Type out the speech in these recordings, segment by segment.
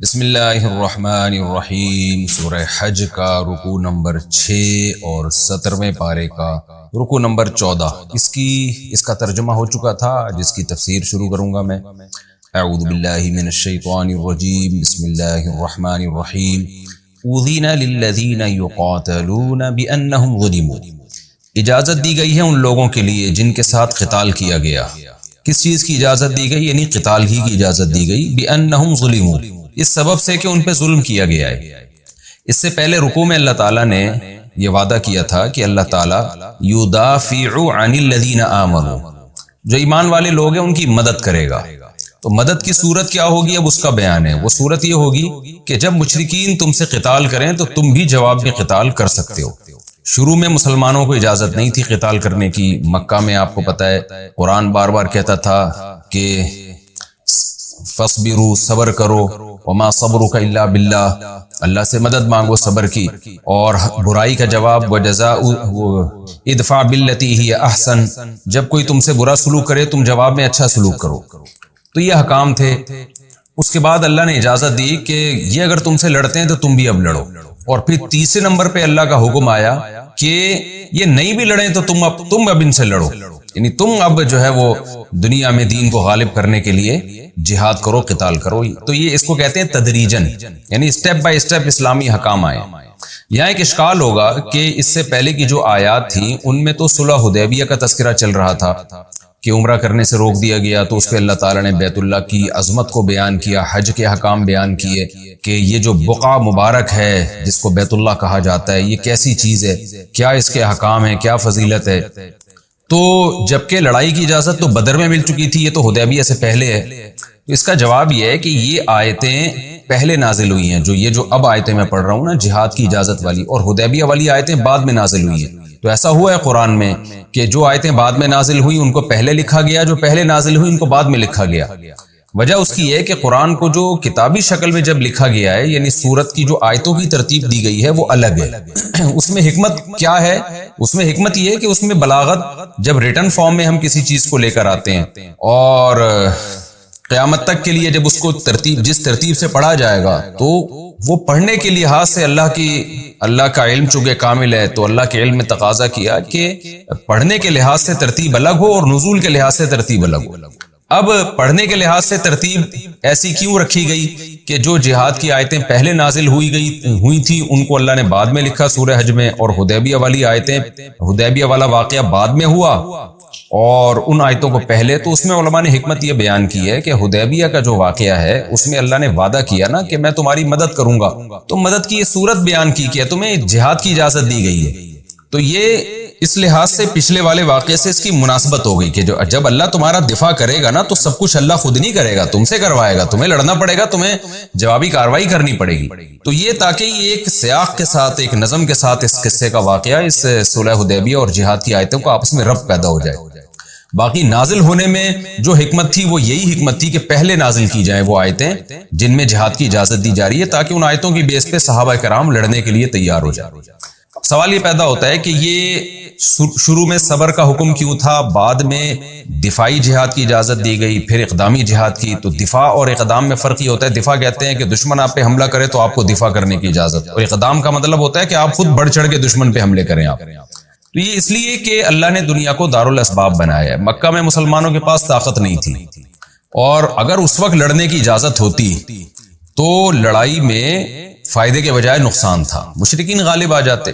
بسم اللہ الرحمن الرحیم۔ سورہ حج کا رکوع نمبر 6 اور 17ویں پارے کا رکوع نمبر 14 اس کا ترجمہ ہو چکا تھا، جس کی تفسیر شروع کروں گا میں۔ اعوذ باللہ من الشیطان الرجیم، بسم اللہ الرحمن الرحیم۔ اذن للذین یقاتلون بانہم ظلموا، اجازت دی گئی ہے ان لوگوں کے لیے جن کے ساتھ قتال کیا گیا۔ کس چیز کی اجازت دی گئی؟ یعنی قتال ہی کی اجازت دی گئی۔ بانہم ظلموا، اس سبب سے کہ ان پہ ظلم کیا گیا ہے۔ اس سے پہلے رکوع میں اللہ تعالیٰ نے یہ وعدہ کیا تھا کہ اللہ تعالیٰ یدافع عن الذین آمنوا، جو ایمان والے لوگ ہیں ان کی مدد کرے گا۔ تو مدد کی صورت کیا ہوگی؟ اب اس کا بیان ہے۔ وہ صورت یہ ہوگی کہ جب مشرکین تم سے قتال کریں تو تم بھی جواب میں قتال کر سکتے ہو۔ شروع میں مسلمانوں کو اجازت نہیں تھی قتال کرنے کی۔ مکہ میں آپ کو پتہ ہے قرآن بار بار کہتا تھا کہ فاصبروا، صبر کرو، وما صبرک الا باللہ، اللہ سے مدد مانگو صبر کی، اور برائی کا جواب وجزاء ادفع باللتی ہی احسن، جب کوئی تم سے برا سلوک کرے تم جواب میں اچھا سلوک کرو۔ تو یہ حکام تھے۔ اس کے بعد اللہ نے اجازت دی کہ یہ اگر تم سے لڑتے ہیں تو تم بھی اب لڑو، اور پھر تیسرے نمبر پہ اللہ کا حکم آیا کہ یہ نہیں بھی لڑیں تو تم اب ان سے لڑو، یعنی تم اب جو ہے وہ دنیا میں دین کو غالب کرنے کے لیے جہاد کرو، قتال کرو۔ تو یہ اس کو کہتے ہیں تدریجن، یعنی اسٹیپ بائی اسٹیپ اسلامی حکام آئے۔ یہاں ایک اشکال ہوگا کہ اس سے پہلے کی جو آیات تھیں ان میں تو صلح حدیبیہ کا تذکرہ چل رہا تھا کہ عمرہ کرنے سے روک دیا گیا، تو اس پہ اللہ تعالیٰ نے بیت اللہ کی عظمت کو بیان کیا، حج کے حکام بیان کیے کہ یہ جو بقعہ مبارک ہے جس کو بیت اللہ کہا جاتا ہے یہ کیسی چیز ہے، کیا اس کے حکام ہیں، کیا فضیلت ہے۔ تو جبکہ لڑائی کی اجازت تو بدر میں مل چکی تھی، یہ تو حدیبیہ سے پہلے ہے۔ تو اس کا جواب یہ ہے کہ یہ آیتیں پہلے نازل ہوئی ہیں، جو اب آیتیں میں پڑھ رہا ہوں نا جہاد کی اجازت والی، اور حدیبیہ والی آیتیں بعد میں نازل ہوئی ہیں۔ تو ایسا ہوا ہے قرآن میں کہ جو آیتیں بعد میں نازل ہوئی ان کو پہلے لکھا گیا، جو پہلے نازل ہوئی ان کو بعد میں لکھا گیا۔ وجہ اس کی ہے کہ قرآن کو جو کتابی شکل میں جب لکھا گیا ہے، یعنی سورت کی جو آیتوں کی ترتیب دی گئی ہے وہ الگ ہے۔ اس میں حکمت کیا ہے؟ اس میں حکمت یہ ہے کہ اس میں بلاغت، جب ریٹن فارم میں ہم کسی چیز کو لے کر آتے ہیں اور قیامت تک کے لیے جب اس کو جس ترتیب سے پڑھا جائے گا، تو وہ پڑھنے کے لحاظ سے اللہ کا علم چونکہ کامل ہے، تو اللہ کے علم میں تقاضا کیا کہ پڑھنے کے لحاظ سے ترتیب الگ ہو اور نزول کے لحاظ سے ترتیب الگ ہو۔ اب پڑھنے کے لحاظ سے ترتیب ایسی کیوں رکھی گئی کہ جو جہاد کی آیتیں پہلے نازل ہوئی تھی ان کو اللہ نے بعد میں لکھا سورہ حج میں، اور حدیبیہ والی آیتیں، حدیبیہ والا واقعہ بعد میں ہوا اور ان آیتوں کو پہلے۔ تو اس میں علماء نے حکمت یہ بیان کی ہے کہ حدیبیہ کا جو واقعہ ہے اس میں اللہ نے وعدہ کیا نا کہ میں تمہاری مدد کروں گا، تو مدد کی یہ صورت بیان کی کہ تمہیں جہاد کی اجازت دی گئی ہے۔ تو یہ اس لحاظ سے پچھلے والے واقعے سے اس کی مناسبت ہو گئی کہ جب اللہ تمہارا دفاع کرے گا نا تو سب کچھ اللہ خود نہیں کرے گا، تم سے کروائے گا، تمہیں لڑنا پڑے گا، تمہیں جوابی کارروائی کرنی پڑے گی۔ تو یہ تاکہ یہ ایک سیاق کے ساتھ، ایک نظم کے ساتھ اس قصے کا واقعہ، اس صلح حدیبیہ اور جہاد کی آیتوں کو آپس میں ربط پیدا ہو جائے۔ باقی نازل ہونے میں جو حکمت تھی وہ یہی حکمت تھی کہ پہلے نازل کی جائیں وہ آیتیں جن میں جہاد کی اجازت دی جا رہی ہے، تاکہ ان آیتوں کی بیس پہ صحابہ کرام لڑنے کے لیے تیار ہو جائیں۔ سوال یہ پیدا ہوتا ہے کہ یہ شروع میں صبر کا حکم کیوں تھا، بعد میں دفاعی جہاد کی اجازت دی گئی، پھر اقدامی جہاد کی؟ تو دفاع اور اقدام میں فرق یہ ہوتا ہے، دفاع کہتے ہیں کہ دشمن آپ پہ حملہ کرے تو آپ کو دفاع کرنے کی اجازت، اور اقدام کا مطلب ہوتا ہے کہ آپ خود بڑھ چڑھ کے دشمن پہ حملے کریں آپ۔ تو یہ اس لیے کہ اللہ نے دنیا کو دارالاسباب بنایا ہے۔ مکہ میں مسلمانوں کے پاس طاقت نہیں تھی، اور اگر اس وقت لڑنے کی اجازت ہوتی تو لڑائی میں فائدے کے بجائے نقصان تھا، مشرکین غالب آ جاتے۔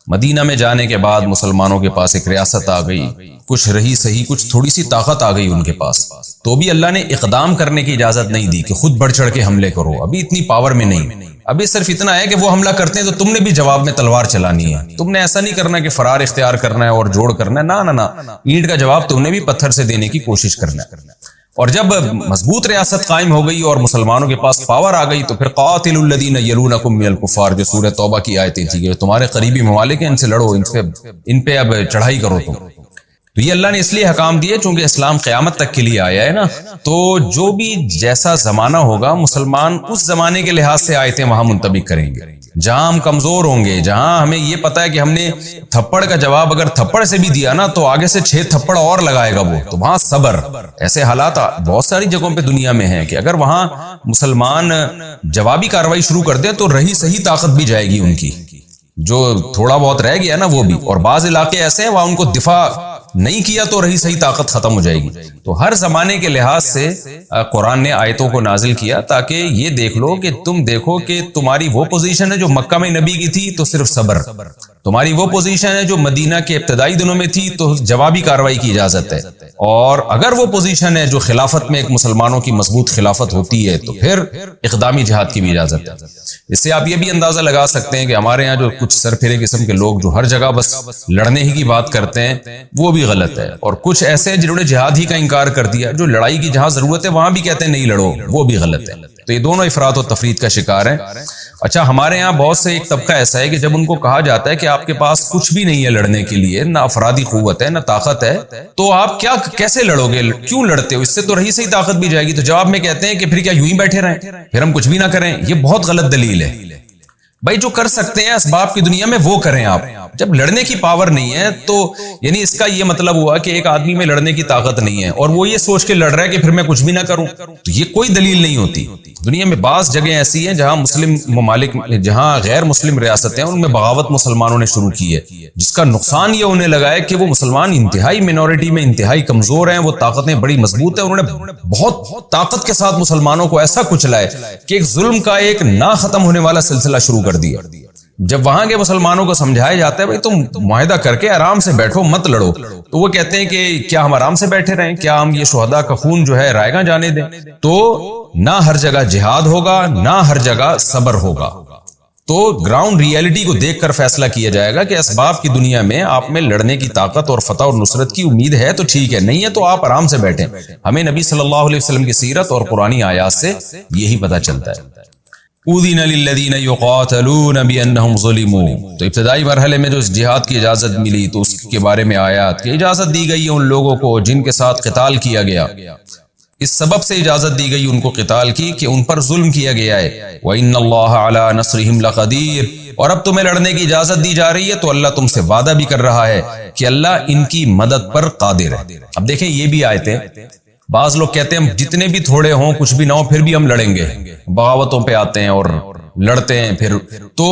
مدینہ میں جانے کے بعد مسلمانوں کے پاس ایک ریاست آ گئی، کچھ رہی صحیح، کچھ تھوڑی سی طاقت آ گئی ان کے پاس، تو بھی اللہ نے اقدام کرنے کی اجازت نہیں دی کہ خود بڑھ چڑھ کے حملے کرو، ابھی اتنی پاور میں نہیں۔ ابھی صرف اتنا ہے کہ وہ حملہ کرتے ہیں تو تم نے بھی جواب میں تلوار چلانی ہے، تم نے ایسا نہیں کرنا کہ فرار اختیار کرنا ہے اور جوڑ کرنا ہے، نا، اینٹ کا جواب تم نے بھی پتھر سے دینے کی کوشش کرنا ہے۔ اور جب مضبوط ریاست قائم ہو گئی اور مسلمانوں کے پاس پاور آ گئی تو پھر قاتلوا الذین یلونکم من الکفار، جو سورہ توبہ کی آیتیں تھی کہ تمہارے قریبی ممالک ہیں ان سے لڑو، ان پہ اب چڑھائی کرو تم۔ تو یہ اللہ نے اس لیے حکام دیے چونکہ اسلام قیامت تک کے لیے آیا ہے نا، تو جو بھی جیسا زمانہ ہوگا مسلمان اس زمانے کے لحاظ سے آیتیں وہاں منطبق کریں گے۔ جہاں ہم کمزور ہوں گے، جہاں ہمیں یہ پتا ہے کہ ہم نے تھپڑ کا جواب اگر تھپڑ سے بھی دیا نا تو آگے سے 6 تھپڑ اور لگائے گا وہ، تو وہاں صبر۔ ایسے حالات بہت ساری جگہوں پہ دنیا میں ہیں کہ اگر وہاں مسلمان جوابی کاروائی شروع کر دیں تو رہی صحیح طاقت بھی جائے گی ان کی، جو تھوڑا بہت رہ گیا نا وہ بھی۔ اور بعض علاقے ایسے ہیں وہاں ان کو دفاع نہیں کیا تو رہی صحیح طاقت ختم ہو جائے گی۔ تو ہر زمانے کے لحاظ سے قرآن نے آیتوں کو نازل کیا تاکہ یہ دیکھ لو کہ تم دیکھو کہ تمہاری وہ پوزیشن ہے جو مکہ میں نبی کی تھی تو صرف صبر، تمہاری وہ پوزیشن ہے جو مدینہ کے ابتدائی دنوں میں تھی تو جوابی کاروائی کی اجازت ہے، اور اگر وہ پوزیشن ہے جو خلافت میں ایک مسلمانوں کی مضبوط خلافت ہوتی ہے تو پھر اقدامی جہاد کی بھی اجازت ہے۔ اس سے آپ یہ بھی اندازہ لگا سکتے ہیں کہ ہمارے ہاں جو کچھ سرپھرے قسم کے لوگ جو ہر جگہ بس لڑنے ہی کی بات کرتے ہیں وہ بھی غلط ہے، اور کچھ ایسے ہیں جنہوں نے جہاد ہی کا انکار کر دیا، جو لڑائی کی جہاں ضرورت ہے وہاں بھی کہتے ہیں نہیں لڑو، وہ بھی غلط ہے۔ تو یہ دونوں افراط و تفریط کا شکار ہیں۔ اچھا، ہمارے ہاں بہت سے ایک طبقہ ایسا ہے کہ جب ان کو کہا جاتا ہے کہ آپ کے پاس کچھ بھی نہیں ہے لڑنے کے لیے، نہ افرادی قوت ہے نہ طاقت ہے، تو آپ کیسے لڑو گے، کیوں لڑتے ہو، اس سے تو رہی صحیح طاقت بھی جائے گی۔ تو جواب میں کہتے ہیں کہ پھر کیا یوں ہی بیٹھے رہیں، پھر ہم کچھ بھی نہ کریں؟ یہ بہت غلط دلیل ہے۔ بھائی جو کر سکتے ہیں اسباب کی دنیا میں وہ کریں آپ، جب لڑنے کی پاور نہیں ہے تو یعنی اس کا یہ مطلب ہوا کہ ایک آدمی میں لڑنے کی طاقت نہیں ہے اور وہ یہ سوچ کے لڑ رہا ہے کہ پھر میں کچھ بھی نہ کروں، تو یہ کوئی دلیل نہیں ہوتی۔ دنیا میں بعض جگہیں ایسی ہیں جہاں مسلم ممالک، جہاں غیر مسلم ریاستیں ہیں، ان میں بغاوت مسلمانوں نے شروع کی ہے، جس کا نقصان یہ ہونے لگا ہے کہ وہ مسلمان انتہائی مینورٹی میں انتہائی کمزور ہیں، وہ طاقتیں بڑی مضبوط ہیں، انہوں نے بہت طاقت کے ساتھ مسلمانوں کو ایسا کچلا ہے کہ ایک ظلم کا ایک نہ ختم ہونے والا سلسلہ شروع کر دیا۔ جب وہاں کے مسلمانوں کو سمجھایا جاتا ہے بھائی تم معاہدہ کر کے آرام سے بیٹھو، مت لڑو، تو وہ کہتے ہیں کہ کیا ہم آرام سے بیٹھے رہیں، کیا ہم یہ شہداء کا خون جو ہے رائے گاں جانے دیں؟ تو نہ ہر جگہ جہاد ہوگا، نہ ہر جگہ صبر ہوگا۔ تو گراؤنڈ ریئلٹی کو دیکھ کر فیصلہ کیا جائے گا کہ اسباب کی دنیا میں آپ میں لڑنے کی طاقت اور فتح اور نصرت کی امید ہے تو ٹھیک ہے، نہیں ہے تو آپ آرام سے بیٹھیں۔ ہمیں نبی صلی اللہ علیہ وسلم کی سیرت اور قرآنی آیات سے یہی پتہ چلتا ہے۔ اُذِنَ لِلَّذِينَ يُقَاتَلُونَ بِأَنَّهُمْ ظُلِمُوا، تو ابتدائی مرحلے میں جو اس جہاد کی اجازت ملی تو اس کے بارے میں آیات کہ اجازت دی گئی ہے ان لوگوں کو جن کے ساتھ قتال کیا گیا، اس سبب سے اجازت دی گئی ان کو قتال کی کہ ان پر ظلم کیا گیا ہے۔ وَإِنَّ اللَّهَ عَلَى نَصْرِهِمْ لَقَدِيرٌ، اور اب تمہیں لڑنے کی اجازت دی جا رہی ہے تو اللہ تم سے وعدہ بھی کر رہا ہے کہ اللہ ان کی مدد پر قادر ہے۔ اب دیکھیں یہ بھی آیتیں، بعض لوگ کہتے ہیں ہم جتنے بھی تھوڑے ہوں کچھ بھی نہ ہو پھر بھی ہم لڑیں گے، بغاوتوں پہ آتے ہیں اور لڑتے ہیں پھر تو،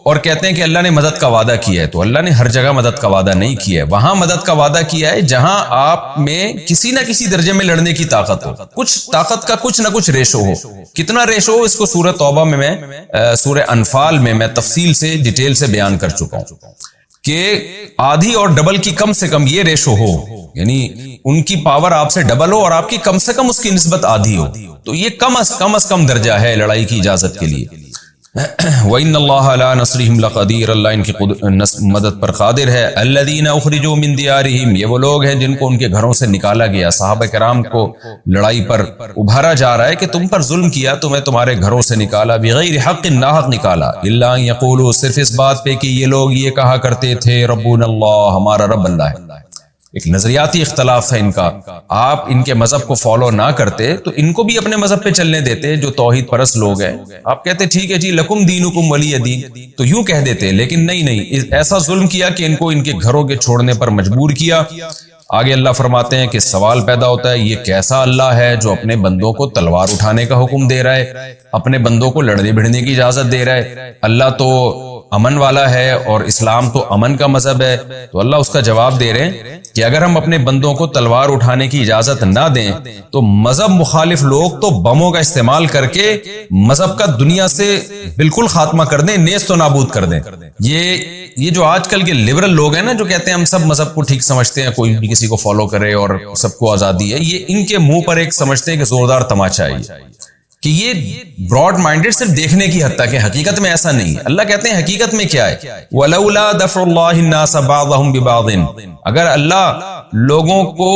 اور کہتے ہیں کہ اللہ نے مدد کا وعدہ کیا ہے، تو اللہ نے ہر جگہ مدد کا وعدہ نہیں کیا ہے، وہاں مدد کا وعدہ کیا ہے جہاں آپ میں کسی نہ کسی درجے میں لڑنے کی طاقت ہو، کچھ طاقت کا کچھ نہ کچھ ریشو ہو۔ کتنا ریشو ہو اس کو سورہ توبہ میں سورہ انفال میں میں تفصیل سے ڈیٹیل سے بیان کر چکا ہوں کہ آدھی اور ڈبل کی کم سے کم یہ ریشو ہو، یعنی ان کی پاور آپ سے ڈبل ہو اور آپ کی کم سے کم اس کی نسبت آدھی ہو، تو یہ کم از کم درجہ ہے لڑائی کی اجازت کے لیے۔ وَإِنَّ اللَّهَ عَلَى نَصْرِهِمْ لَقَدِيرٌ، اللہ ان کی مدد پر قادر ہے۔ الَّذِينَ أُخْرِجُوا مِنْ دِيَارِهِمْ، یہ وہ لوگ ہیں جن کو ان کے گھروں سے نکالا گیا، صحابہ کرام کو لڑائی پر ابھارا جا رہا ہے کہ تم پر ظلم کیا، تمہیں تمہارے گھروں سے نکالا، بغیر حق، ناحق نکالا، إِلَّا أَن يَقُولُوا، صرف اس بات پہ کہ یہ لوگ یہ کہا کرتے تھے ربنا اللہ، ہمارا رب اللہ ہے۔ ایک نظریاتی اختلاف ہے ان کا، آپ ان کے مذہب کو فالو نہ کرتے تو ان کو بھی اپنے مذہب پہ چلنے دیتے جو توحید پرست لوگ ہیں، آپ کہتے ٹھیک ہے جی لکم دینکم ولی دین، تو یوں کہہ دیتے، لیکن نہیں، ایسا ظلم کیا کہ ان کو ان کے گھروں کے چھوڑنے پر مجبور کیا۔ آگے اللہ فرماتے ہیں کہ سوال پیدا ہوتا ہے یہ کیسا اللہ ہے جو اپنے بندوں کو تلوار اٹھانے کا حکم دے رہا ہے، اپنے بندوں کو لڑنے بھڑنے کی اجازت دے رہا ہے؟ اللہ تو امن والا ہے اور اسلام تو امن کا مذہب ہے۔ تو اللہ اس کا جواب دے رہے ہیں کہ اگر ہم اپنے بندوں کو تلوار اٹھانے کی اجازت نہ دیں تو مذہب مخالف لوگ تو بموں کا استعمال کر کے مذہب کا دنیا سے بالکل خاتمہ کر دیں، نیست و نابود کر دیں۔ یہ جو آج کل کے لبرل لوگ ہیں نا جو کہتے ہیں ہم سب مذہب کو ٹھیک سمجھتے ہیں، کوئی بھی کسی کو فالو کرے اور سب کو آزادی ہے، یہ ان کے منہ پر ایک سمجھتے ہیں کہ زوردار تماشا ہے کہ یہ براڈ مائنڈڈ صرف دیکھنے کی حد تک ہے، حقیقت میں ایسا نہیں۔ اللہ کہتے ہیں حقیقت میں کیا ہے، وَلَوْلَا دَفْعُ اللَّهِ النَّاسَ بَعْضَهُمْ بِبَعْضٍ، اگر اللہ لوگوں کو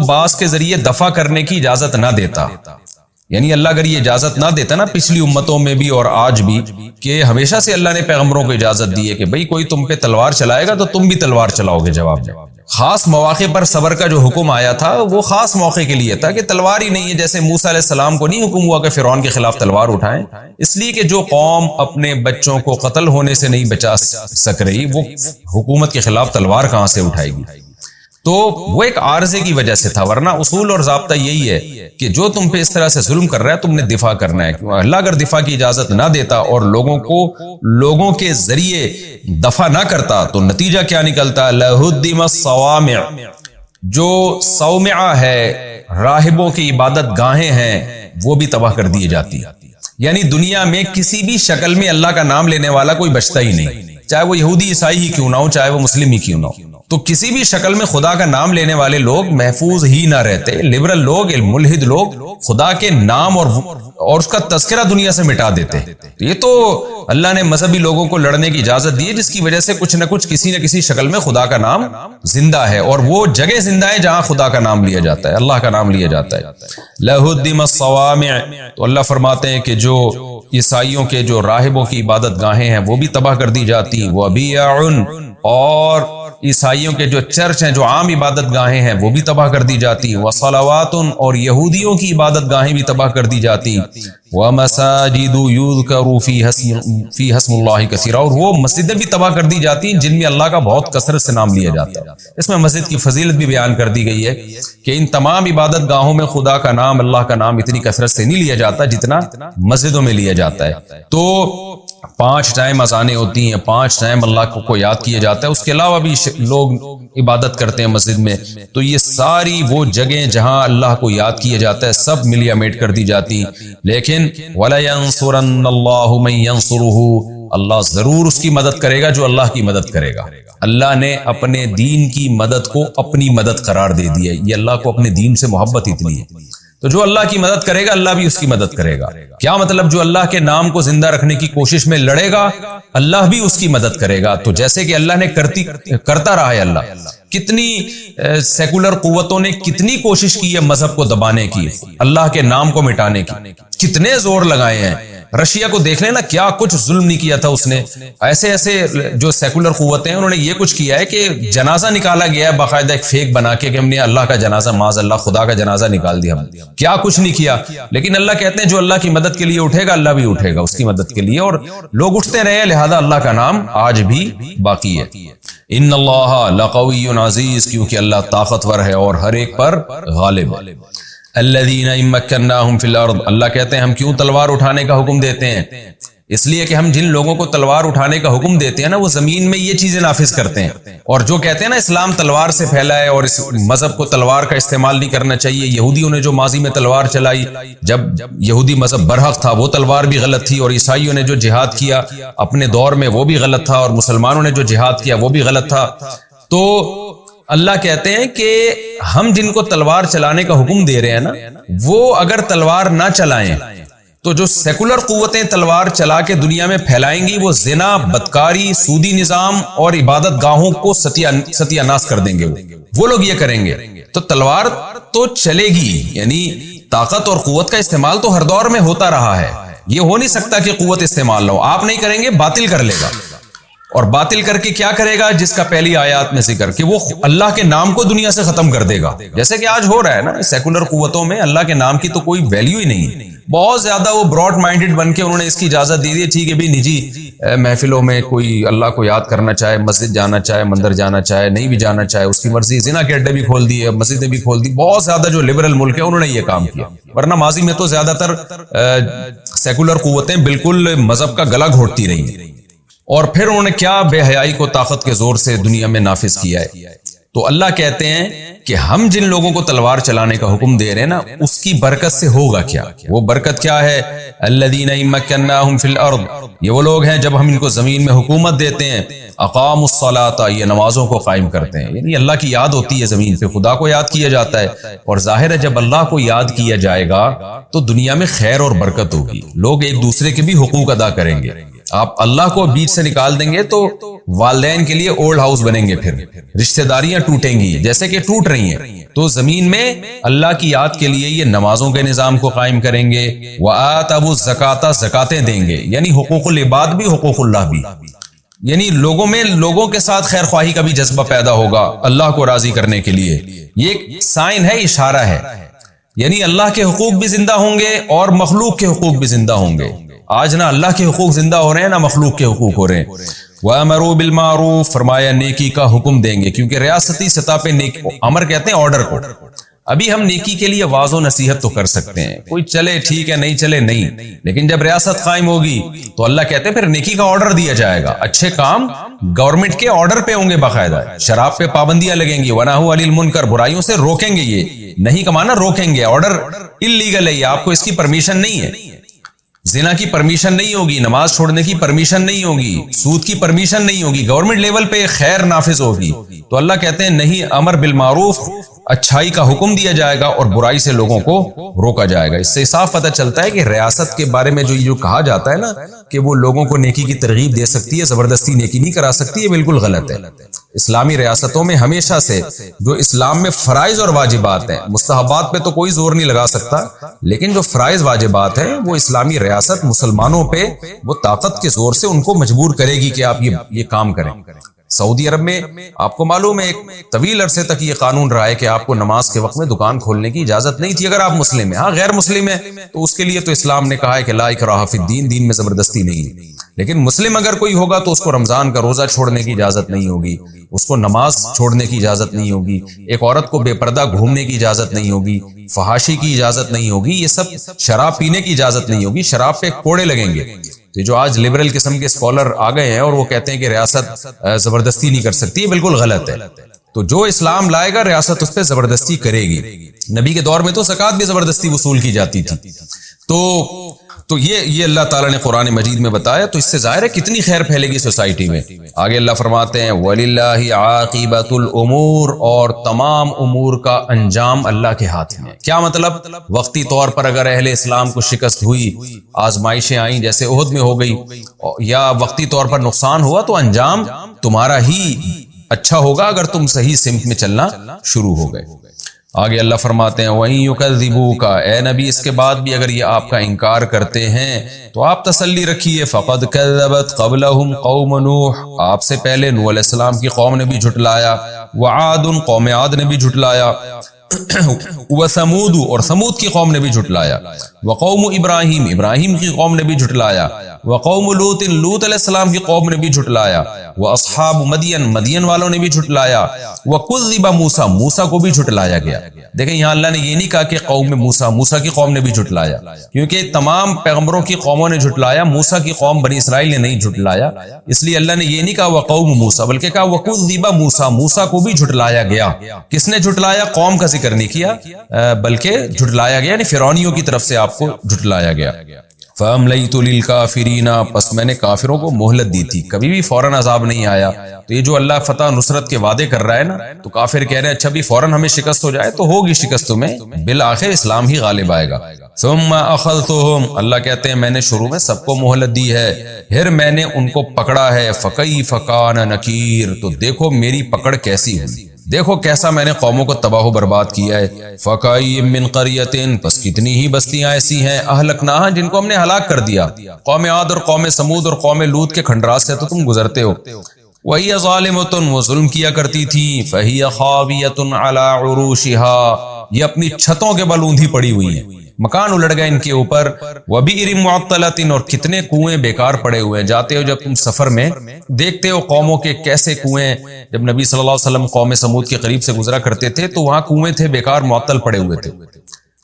بعض کے ذریعے دفع کرنے کی اجازت نہ دیتا، یعنی اللہ اگر یہ اجازت نہ دیتا نا پچھلی امتوں میں بھی اور آج بھی، کہ ہمیشہ سے اللہ نے پیغمبروں کو اجازت دی ہے کہ بھئی کوئی تم پہ تلوار چلائے گا تو تم بھی تلوار چلاؤ گے جواب میں، خاص مواقع پر صبر کا جو حکم آیا تھا وہ خاص موقع کے لیے تھا کہ تلوار ہی نہیں ہے، جیسے موسیٰ علیہ السلام کو نہیں حکم ہوا کہ فرعون کے خلاف تلوار اٹھائیں، اس لیے کہ جو قوم اپنے بچوں کو قتل ہونے سے نہیں بچا سک رہی وہ حکومت کے خلاف تلوار کہاں سے اٹھائے گی، تو وہ ایک عارضے کی وجہ سے تھا، ورنہ اصول اور ضابطہ یہی ہے کہ جو تم پہ اس طرح سے ظلم کر رہا ہے تم نے دفاع کرنا ہے۔ اللہ اگر دفاع کی اجازت نہ دیتا اور لوگوں کے ذریعے دفاع نہ کرتا تو نتیجہ کیا نکلتا؟ لہدم الصوامع، جو صومعہ ہے راہبوں کی عبادت گاہیں ہیں وہ بھی تباہ کر دیے جاتی، یعنی دنیا میں کسی بھی شکل میں اللہ کا نام لینے والا کوئی بچتا ہی نہیں، چاہے وہ یہودی عیسائی ہی کیوں نہ ہو، چاہے وہ مسلم ہی کیوں نہ ہو، تو کسی بھی شکل میں خدا کا نام لینے والے لوگ محفوظ ہی نہ رہتے۔ لبرل لوگ، ملحد لوگ خدا کے نام اور اس کا تذکرہ دنیا سے مٹا دیتے۔ یہ تو اللہ نے مذہبی لوگوں کو لڑنے کی اجازت دی ہے، جس کی وجہ سے کچھ نہ کچھ کسی نہ کسی شکل میں خدا کا نام زندہ ہے، اور وہ جگہ زندہ ہے جہاں خدا کا نام لیا جاتا ہے، اللہ کا نام لیا جاتا ہے۔ لہدم الصوامع، تو اللہ فرماتے ہیں کہ جو عیسائیوں کے جو راہبوں کی عبادت گاہیں ہیں وہ بھی تباہ کر دی جاتی، وبیع، اور عیسائیوں کے جو چرچ ہیں جو عام عبادت گاہیں ہیں وہ بھی تباہ کر دی جاتی، وصلوات، اور یہودیوں کی عبادت گاہیں بھی تباہ کر دی جاتی، ومساجد یذکر فی اسم اللہ کثیرا، اور وہ مسجدیں بھی تباہ کر دی جاتی ہیں جن میں اللہ کا بہت کثرت سے نام لیا جاتا ہے۔ اس میں مسجد کی فضیلت بھی بیان کر دی گئی ہے کہ ان تمام عبادت گاہوں میں خدا کا نام، اللہ کا نام اتنی کثرت سے نہیں لیا جاتا جتنا مسجدوں میں لیا جاتا ہے۔ تو 5 ٹائم اذانیں ہوتی ہیں، 5 ٹائم اللہ کو یاد کیا جاتا ہے، اس کے علاوہ بھی لوگ عبادت کرتے ہیں مسجد میں، تو یہ ساری وہ جگہیں جہاں اللہ کو یاد کیا جاتا ہے سب ملیا میٹ کر دی جاتی، لیکن وَلَيَنْصُرَنَّ اللَّهُ مَن يَنْصُرُهُ، اللہ ضرور اس کی مدد کرے گا جو اللہ کی مدد کرے گا۔ اللہ نے اپنے دین کی مدد کو اپنی مدد قرار دے دیا ہے، یہ اللہ کو اپنے دین سے محبت اتنی ہے، تو جو اللہ کی مدد کرے گا اللہ بھی اس کی مدد کرے گا۔ کیا مطلب؟ جو اللہ کے نام کو زندہ رکھنے کی کوشش میں لڑے گا اللہ بھی اس کی مدد کرے گا۔ تو جیسے کہ اللہ نے کرتا رہا ہے، اللہ کتنی سیکولر قوتوں نے کتنی کوشش کی ہے مذہب کو دبانے کی، اللہ کے نام کو مٹانے کی، کتنے زور لگائے ہیں۔ رشیا کو دیکھ لینا، کیا کچھ ظلم نہیں کیا تھا اس نے، ایسے جو سیکولر قوتیں ہیں انہوں نے یہ کچھ کیا ہے کہ جنازہ نکالا گیا ہے باقاعدہ ایک فیک بنا کے کہ ہم نے اللہ کا جنازہ، معاذ اللہ خدا کا جنازہ نکال دیا، ہم کیا کچھ نہیں کیا، لیکن اللہ کہتے ہیں جو اللہ کی مدد کے لیے اٹھے گا اللہ بھی اٹھے گا اس کی مدد کے لیے، اور لوگ اٹھتے رہے، لہذا اللہ کا نام آج بھی باقی ہے۔ ان اللہ لقوی عزیز، کیونکہ اللہ طاقتور ہے اور ہر ایک پر غالب ہے۔ الذین ان مکناہم فی الارض، اللہ کہتے ہیں ہم کیوں تلوار اٹھانے کا حکم دیتے ہیں؟ اس لیے کہ ہم جن لوگوں کو تلوار اٹھانے کا حکم دیتے ہیں نا وہ زمین میں یہ چیزیں نافذ کرتے ہیں، اور جو کہتے ہیں نا اسلام تلوار سے پھیلا ہے اور اس مذہب کو تلوار کا استعمال نہیں کرنا چاہیے، یہودیوں نے جو ماضی میں تلوار چلائی، جب یہودی مذہب برحق تھا وہ تلوار بھی غلط تھی، اور عیسائیوں نے جو جہاد کیا اپنے دور میں وہ بھی غلط تھا، اور مسلمانوں نے جو جہاد کیا وہ بھی غلط تھا۔ تو اللہ کہتے ہیں کہ ہم جن کو تلوار چلانے کا حکم دے رہے ہیں نا وہ اگر تلوار نہ چلائیں تو جو سیکولر قوتیں تلوار چلا کے دنیا میں پھیلائیں گی وہ زنا، بدکاری، سودی نظام اور عبادت گاہوں کو ستیہ ناس کر دیں گے، وہ لوگ یہ کریں گے۔ تو تلوار تو چلے گی، یعنی طاقت اور قوت کا استعمال تو ہر دور میں ہوتا رہا ہے، یہ ہو نہیں سکتا کہ قوت استعمال نہ ہو، آپ نہیں کریں گے باطل کر لے گا، اور باطل کر کے کیا کرے گا؟ جس کا پہلی آیات میں ذکر کہ وہ اللہ کے نام کو دنیا سے ختم کر دے گا، جیسے کہ آج ہو رہا ہے نا، سیکولر قوتوں میں اللہ کے نام کی تو کوئی ویلیو ہی نہیں، بہت زیادہ وہ براڈ مائنڈڈ بن کے انہوں نے اس کی اجازت دے دی، ٹھیک ہے بھی نجی محفلوں میں کوئی اللہ کو یاد کرنا چاہے، مسجد جانا چاہے، مندر جانا چاہے، نہیں بھی جانا چاہے اس کی مرضی، زنا کے اڈے بھی کھول دیے، مسجدیں بھی کھول دی، بہت زیادہ جو لبرل ملک ہے انہوں نے یہ کام کیا، ورنہ ماضی میں تو زیادہ تر سیکولر قوتیں بالکل مذہب کا گلا گھونٹتی رہی، اور پھر انہوں نے کیا بے حیائی کو طاقت کے زور سے دنیا میں نافذ کیا ہے۔ تو اللہ کہتے ہیں کہ ہم جن لوگوں کو تلوار چلانے کا حکم دے رہے ہیں نا اس کی برکت سے ہوگا کیا، وہ برکت کیا ہے؟ الذین ان مکناہم فی الارض، یہ وہ لوگ ہیں جب ہم ان کو زمین میں حکومت دیتے ہیں، اقاموا الصلاۃ، یہ نمازوں کو قائم کرتے ہیں، یعنی اللہ کی یاد ہوتی ہے زمین پہ، خدا کو یاد کیا جاتا ہے، اور ظاہر ہے جب اللہ کو یاد کیا جائے گا تو دنیا میں خیر اور برکت ہوگی، لوگ ایک دوسرے کے بھی حقوق ادا کریں گے۔ آپ اللہ کو بیچ سے نکال دیں گے تو والدین کے لیے اولڈ ہاؤس بنیں گے، پھر رشتہ داریاں ٹوٹیں گی جیسے کہ ٹوٹ رہی ہیں، تو زمین میں اللہ کی یاد کے لیے یہ نمازوں کے نظام کو قائم کریں گے، وآتوا الزکاۃ، زکاتیں دیں گے، یعنی حقوق العباد بھی حقوق اللہ بھی، یعنی لوگوں میں لوگوں کے ساتھ خیر خواہی کا بھی جذبہ پیدا ہوگا اللہ کو راضی کرنے کے لیے. یہ ایک سائن ہے، اشارہ ہے. یعنی اللہ کے حقوق بھی زندہ ہوں گے اور مخلوق کے حقوق بھی زندہ ہوں گے. آج نہ اللہ کے حقوق زندہ ہو رہے ہیں نہ مخلوق کے حقوق ہو رہے ہیں. وَأَمَرُوا بِالْمَعْرُوفِ، فرمایا نیکی کا حکم دیں گے، کیونکہ ریاستی سطح پہ امر کہتے ہیں آرڈر کو. ابھی ہم نیکی کے لیے واعظ و نصیحت تو کر سکتے ہیں، کوئی چلے ٹھیک ہے، نہیں چلے نہیں، لیکن جب ریاست قائم ہوگی تو اللہ کہتے ہیں پھر نیکی کا آرڈر دیا جائے گا. اچھے کام گورنمنٹ کے آرڈر پہ ہوں گے باقاعدہ. شراب پہ پابندیاں لگیں گی، وَنَهُ عَنِ الْمُنکَر، برائیوں سے روکیں گے. یہ نہیں کمانا روکیں گے. آرڈر اللیگل ہے، آپ کو اس کی پرمیشن نہیں ہے. زنا کی پرمیشن نہیں ہوگی، نماز چھوڑنے کی پرمیشن نہیں ہوگی، سود کی پرمیشن نہیں ہوگی، گورنمنٹ لیول پہ خیر نافذ ہوگی. تو اللہ کہتے ہیں نہیں، امر بالمعروف، اچھائی کا حکم دیا جائے گا اور برائی سے لوگوں کو روکا جائے گا. اس سے صاف پتہ چلتا ہے کہ ریاست کے بارے میں جو کہا جاتا ہے نا کہ وہ لوگوں کو نیکی کی ترغیب دے سکتی ہے، زبردستی نیکی نہیں کرا سکتی، یہ بالکل غلط ہے. اسلامی ریاستوں میں ہمیشہ سے جو اسلام میں فرائض اور واجبات ہیں، مستحبات پہ تو کوئی زور نہیں لگا سکتا، لیکن جو فرائض واجبات ہیں وہ اسلامی ریاست مسلمانوں پہ وہ طاقت کے زور سے ان کو مجبور کرے گی کہ آپ یہ کام کریں. سعودی عرب میں آپ کو معلوم ہے ایک طویل عرصے تک یہ قانون رہا ہے کہ آپ کو نماز کے وقت میں دکان کھولنے کی اجازت نہیں تھی اگر آپ مسلم ہیں. ہاں غیر مسلم ہے تو اس کے لیے تو اسلام نے کہا ہے کہ لا اکراہ فی الدین، دین میں زبردستی نہیں. لیکن مسلم اگر کوئی ہوگا تو اس کو رمضان کا روزہ چھوڑنے کی اجازت نہیں ہوگی، اس کو نماز چھوڑنے کی اجازت نہیں ہوگی، ایک عورت کو بے پردہ گھومنے کی اجازت نہیں ہوگی، فحاشی کی اجازت نہیں ہوگی، یہ سب شراب پینے کی اجازت نہیں ہوگی. شراب پہ کوڑے لگیں گے. تو جو آج لبرل قسم کے اسکالر آ گئے ہیں اور وہ کہتے ہیں کہ ریاست زبردستی نہیں کر سکتی، یہ بالکل غلط ہے. تو جو اسلام لائے گا ریاست اس پہ زبردستی کرے گی. نبی کے دور میں تو زکوٰۃ بھی زبردستی وصول کی جاتی تھی. تو یہ اللہ تعالیٰ نے قرآن مجید میں بتایا. تو اس سے ظاہر ہے کتنی خیر پھیلے گی سوسائٹی میں. آگے اللہ فرماتے ہیں وَلِلَّهِ عَاقِبَةُ الْأُمُورِ، اور تمام امور کا انجام اللہ کے ہاتھ میں. کیا مطلب؟ وقتی طور پر اگر اہل اسلام کو شکست ہوئی، آزمائشیں آئیں جیسے احد میں ہو گئی، یا وقتی طور پر نقصان ہوا، تو انجام تمہارا ہی اچھا ہوگا اگر تم صحیح سمت میں چلنا شروع ہو گئے. آگے اللہ فرماتے ہیں وَإِن يُكَذِّبُوكَ، اے نبی اس کے بعد بھی اگر یہ آپ کا انکار کرتے ہیں تو آپ تسلی رکھیے. فَقَدْ كَذَّبَتْ قَبْلَهُمْ قَوْمُ نُوحٍ، آپ سے پہلے نوح علیہ السلام کی قوم نے بھی جھٹلایا. وَعَادٌ، قوم عاد نے بھی جھٹلایا. وَثَمُودُ، اور ثمود کی قوم نے بھی جھٹلایا. وَقَوْمُ ابراہیم، ابراہیم کی قوم نے بھی جھٹلایا. وَقَوْمُ لُوطٍ، لوط علیہ السلام کی قوم نے بھی جھٹلایا. وَأَصْحَابُ مدین، مدین والوں نے بھی جھٹلایا. وَكُذِّبَ موسیٰ، موسیٰ کو بھی جھٹلایا گیا. دیکھیں یہاں اللہ نے یہ نہیں کہا کہ قوم موسیٰ، موسیٰ کی قوم نے بھی جھٹلایا، کیونکہ تمام پیغمبروں کی قوموں نے جھٹلایا، موسیٰ کی قوم بنی اسرائیل نے نہیں جھٹلایا. اس لیے اللہ نے یہ نہیں کہا وَقَوْمُ موسیٰ، بلکہ کہا وَكُذِّبَ موسیٰ، موسیٰ کو بھی جھٹلایا گیا. کس نے جھٹلایا؟ قوم کا ذکر نہیں کیا بلکہ جھٹلایا گیا، یعنی فرعونیوں کی طرف سے آپ کو جھٹلایا گیا. فَأَمْلَيْتُ لِلْكَافِرِينَ، پس میں نے کافروں کو مہلت دی تھی، کبھی بھی فوراً عذاب نہیں آیا. تو یہ جو اللہ فتح نصرت کے وعدے کر رہا ہے نا، تو کافر کہہ رہے ہیں اچھا بھی فوراً ہمیں شکست ہو جائے، تو ہوگی شکست تمہیں، بالآخر اسلام ہی غالب آئے گا. ثُمَّ أَخَذْتُهُمْ، اللہ کہتے ہیں میں نے شروع میں سب کو مہلت دی ہے، پھر میں نے ان کو پکڑا ہے. فَكَيْفَ كَانَ نَكِيرٌ، تو دیکھو میری پکڑ کیسی ہوئی، دیکھو کیسا میں نے قوموں کو تباہ و برباد کیا ہے. فَكَأَيٍّ مِّن قَرْيَةٍ، پس کتنی ہی بستیاں ایسی ہیں، أَهْلَكْنَاهَا، جن کو ہم نے ہلاک کر دیا. قوم عاد اور قوم سمود اور قوم لوط کے کھنڈرات سے تو تم گزرتے ہو. وَهِيَ ظَالِمَةٌ، وہ ظلم کیا کرتی تھی. فَهِيَ خَاوِيَةٌ عَلَى عُرُوشِهَا، یہ اپنی چھتوں کے بل اوندھی پڑی ہوئی ہیں، مکان الٹ گئے ان کے اوپر. وَبِئْرٍ مُعَطَّلَةٍ، اور کتنے کنویں بیکار پڑے ہوئے ہیں. جاتے ہو جب تم سفر میں دیکھتے ہو قوموں کے کیسے کنویں، جب نبی صلی اللہ علیہ وسلم قوم سمود کے قریب سے گزرا کرتے تھے تو وہاں کنویں تھے بیکار معطل پڑے ہوئے تھے.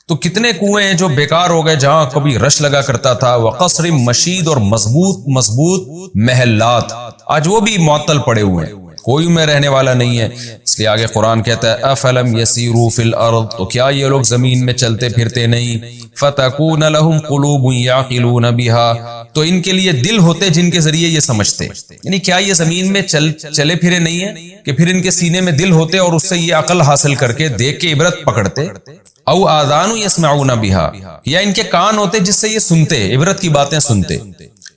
تو کتنے کنویں ہیں جو بیکار ہو گئے جہاں کبھی رش لگا کرتا تھا. وقصر مشید، اور مضبوط محلات آج وہ بھی معطل پڑے ہوئے ہیں، کوئی میں رہنے والا نہیں ہے. اس لیے آگے قرآن کہتا ہے افلم یسیروا فی الارض، تو کیا یہ لوگ زمین میں چلتے پھرتے نہیں. فتکون لہم قلوب یعقلون بها، تو ان کے لیے دل ہوتے جن کے ذریعے یہ سمجھتے. یعنی کیا یہ زمین میں چلے پھرے نہیں ہیں کہ پھر ان کے سینے میں دل ہوتے اور اس سے یہ عقل حاصل کر کے دیکھ کے عبرت پکڑتے. او آذان یسمعون بها، یا ان کے کان ہوتے جس سے یہ سنتے، عبرت کی باتیں سنتے.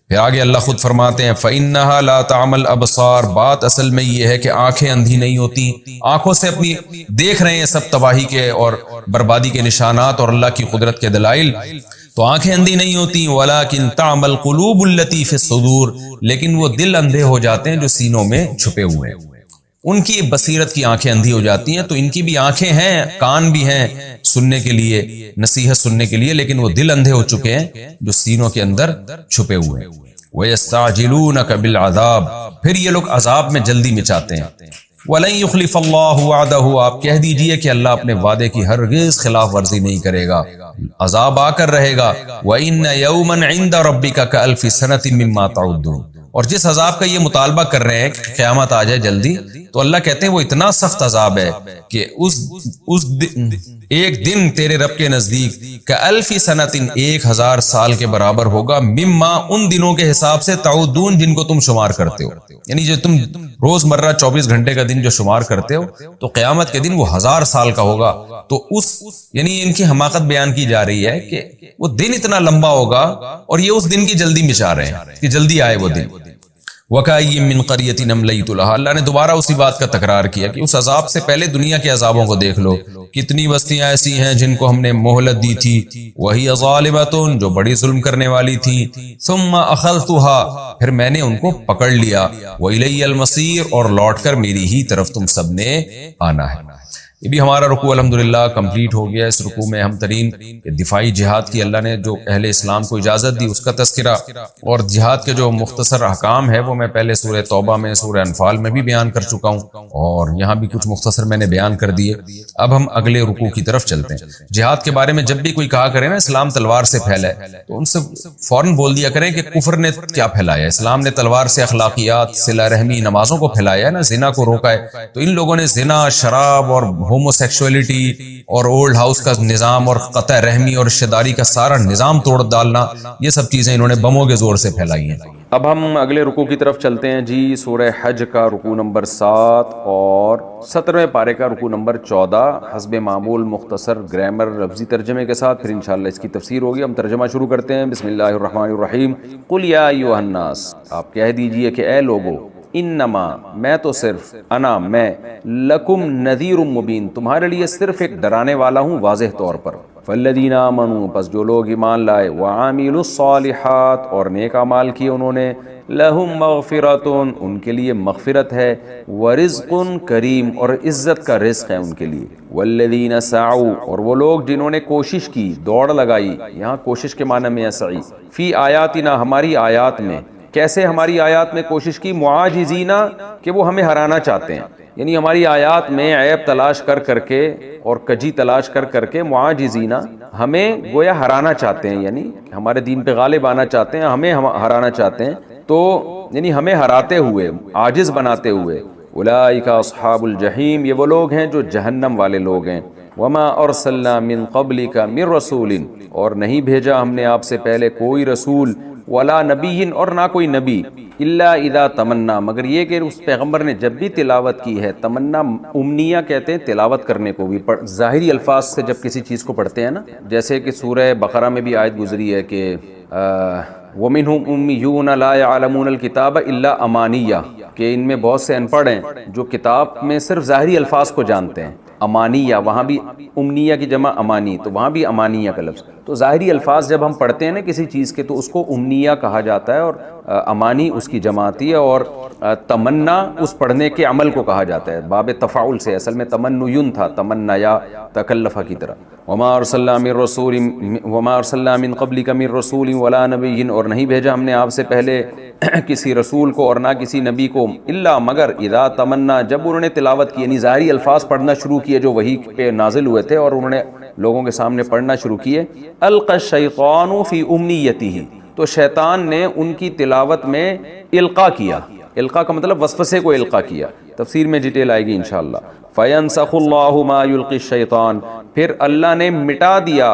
پھر آگے اللہ خود فرماتے ہیں فَإِنَّهَا لَا تَعْمَى الْأَبْصَارُ، بات اصل میں یہ ہے کہ آنکھیں اندھی نہیں ہوتی، آنکھوں سے اپنی دیکھ رہے ہیں سب تباہی کے اور بربادی کے نشانات اور اللہ کی قدرت کے دلائل. تو آنکھیں اندھی نہیں ہوتی، ولیکن تعمی القلوب التی فی الصدور، لیکن وہ دل اندھے ہو جاتے ہیں جو سینوں میں چھپے ہوئے ہیں، ان کی بصیرت کی آنکھیں اندھی ہو جاتی ہیں، تو ان کی بھی آنکھیں ہیں، کان بھی ہیں سننے کے لیے، نصیحت سننے کے لیے، لیکن وہ دل اندھے ہو چکے ہیں جو سینوں کے اندر چھپے ہوئے ہیں۔ وَيَسْتَعْجِلُونَكَ بِالْعَذَابِ، پھر یہ لوگ عذاب میں جلدی مچاتے ہیں۔ وَلَن يُخْلِفَ اللَّهُ وَعْدَهُ، آپ کہہ دیجئے کہ اللہ اپنے وعدے کی ہرگز خلاف ورزی نہیں کرے گا، عذاب آ کر رہے گا۔ وَإِنَّ يَوْمًا عِندَ رَبِّكَ كَأَلْفِ سَنَةٍ مِّمَّا تَعُدُّونَ، اور جس عذاب کا یہ مطالبہ کر رہے ہیں کہ قیامت آ جائے جلدی، تو اللہ کہتے ہیں وہ اتنا سخت عذاب ہے کہ ایک دن تیرے رب کے نزدیک کألف سنۃ، 1000 سال کے برابر ہوگا، مما ان دنوں کے حساب سے تعودون جن کو تم شمار کرتے ہو، یعنی جو تم روز مرہ 24 گھنٹے کا دن جو شمار کرتے ہو، تو قیامت کے دن وہ 1000 سال کا ہوگا۔ تو یعنی ان کی حماقت بیان کی جا رہی ہے کہ وہ دن اتنا لمبا ہوگا اور یہ اس دن کی جلدی مچا رہے ہیں کہ جلدی آئے وہ دن۔ وَكَأَيٍّ مِّن قَرْيَةٍ أَمْلَيْتُ لَهَا، اللہ نے دوبارہ اسی بات کا تکرار کیا کہ اس عذاب سے پہلے دنیا کے عذابوں کو دیکھ لو، کتنی بستیاں ایسی ہیں جن کو ہم نے مہلت دی تھی، وَهِيَ ظَالِمَةٌ، جو بڑی ظلم کرنے والی تھی، ثُمَّ أَخَذْتُهَا، پھر میں نے ان کو پکڑ لیا، وَإِلَيَّ الْمَصِيرُ، اور لوٹ کر میری ہی طرف تم سب نے آنا ہے۔ یہ بھی ہمارا رکوع الحمدللہ کمپلیٹ ہو گیا۔ اس رکوع میں اہم ترین دفاعی جہاد کی اللہ نے جو اہل اسلام کو اجازت دی اس کا تذکرہ، اور جہاد کے جو مختصر احکام ہے وہ میں پہلے سورہ توبہ میں، سورہ انفال میں بھی بیان کر چکا ہوں، اور یہاں بھی کچھ مختصر میں نے بیان کر دیے۔ اب ہم اگلے رکوع کی طرف چلتے ہیں۔ جہاد کے بارے میں جب بھی کوئی کہا کرے نا اسلام تلوار سے پھیلا ہے، تو ان سے فوراً بول دیا کریں کہ کفر نے کیا پھیلایا، اسلام نے تلوار سے اخلاقیات، صلہ رحمی، نمازوں کو پھیلایا ہے نا، زنا کو روکا ہے۔ تو ان لوگوں نے زنا، شراب اور ہومو سیکسولیٹی اور اولڈ ہاؤس کا نظام اور قطع رحمی اور رشتہ داری کا سارا نظام توڑ ڈالنا، یہ سب چیزیں انہوں نے بموں کے زور سے پھیلائی ہیں۔ اب ہم اگلے رکوع کی طرف چلتے ہیں جی۔ سورہ حج کا رکوع نمبر 7 اور 17ویں پارے کا رکوع نمبر 14، حسب معمول مختصر گرامر لفظی ترجمے کے ساتھ، پھر انشاءاللہ اس کی تفسیر ہوگی۔ ہم ترجمہ شروع کرتے ہیں۔ بسم اللہ الرحمن الرحیم۔ قل یا ایھا الناس، آپ کہہ دیجئے کہ اے لوگو، انما، میں تو صرف، انا، میں، لکم نذیر مبین، تمہارے لیے صرف ایک ڈرانے والا ہوں واضح طور پر۔ فالذین آمنوا، پس جو لوگ ایمان لائے، وعاملوا الصالحات، اور نیک اعمال کیے انہوں نے، لہم مغفرۃ، ان کے لیے مغفرت ہے، ورزق کریم، اور عزت کا رزق ہے ان کے لیے۔ والذین سعوا، اور وہ لوگ جنہوں نے کوشش کی، دوڑ لگائی، یہاں کوشش کے معنی میں سعی، فی آیاتنا، ہماری آیات میں۔ کیسے ہماری آیات میں کوشش کی؟ معاجزینا، کہ وہ ہمیں ہرانا چاہتے ہیں، یعنی ہماری آیات میں عیب تلاش کر کر کے اور کجی تلاش کر کر کے، معاجزینا، ہمیں گویا ہرانا چاہتے ہیں، یعنی ہمارے دین پہ غالب آنا چاہتے ہیں، ہمیں ہرانا چاہتے ہیں، تو یعنی ہمیں ہراتے ہوئے، عاجز بناتے ہوئے۔ اولئک اصحاب الجحیم، یہ وہ لوگ ہیں جو جہنم والے لوگ ہیں۔ وما ارسلنا من قبلک من رسول، اور نہیں بھیجا ہم نے آپ سے پہلے کوئی رسول، ولا نبی، اور نہ کوئی نبی، الا اذا تمنا، مگر یہ کہ اس پیغمبر نے جب بھی تلاوت کی ہے، تمنا امنیہ کہتے ہیں تلاوت کرنے کو بھی، ظاہری الفاظ سے جب کسی چیز کو پڑھتے ہیں نا، جیسے کہ سورہ بقرہ میں بھی آیت گزری ہے کہ وَمِنْهُمْ أُمِّيُّونَ لَا يَعْلَمُونَ الْكِتَابَ إِلَّا أَمَانِيَّ، کہ ان میں بہت سے ان پڑھ ہیں جو کتاب میں صرف ظاہری الفاظ کو جانتے ہیں۔ امانیہ، وہاں بھی امنیہ کی جمع امانی، تو وہاں بھی امانیہ کا لفظ۔ تو ظاہری الفاظ جب ہم پڑھتے ہیں نا کسی چیز کے، تو اس کو امنیہ کہا جاتا ہے، اور امانی اس کی جمع آتی ہے، اور تمنا اس پڑھنے کے عمل کو کہا جاتا ہے، باب تفاعل سے، اصل میں تمنین تھا، تمنا یا تکلفہ کی طرح۔ وما ارسلنا من رسول، وما ارسلنا من قبلک من رسول ولا نبی، اور نہیں بھیجا ہم نے آپ سے پہلے کسی رسول کو اور نہ کسی نبی کو، الا، مگر، اذا تمنا، جب انہوں نے تلاوت کی، یعنی ظاہری الفاظ پڑھنا شروع کیے جو وحی پہ نازل ہوئے تھے اور انہوں نے لوگوں کے سامنے پڑھنا شروع کیے، القى الشیطان فی امنیتہ، تو شیطان نے ان کی تلاوت میں القاء کیا۔ القاء کا مطلب وسوسے کو القاء کیا، تفسیر میں ڈیٹیل آئے گی انشاءاللہ۔ فینسخ اللہ ما یلقی الشیطان، پھر اللہ نے مٹا دیا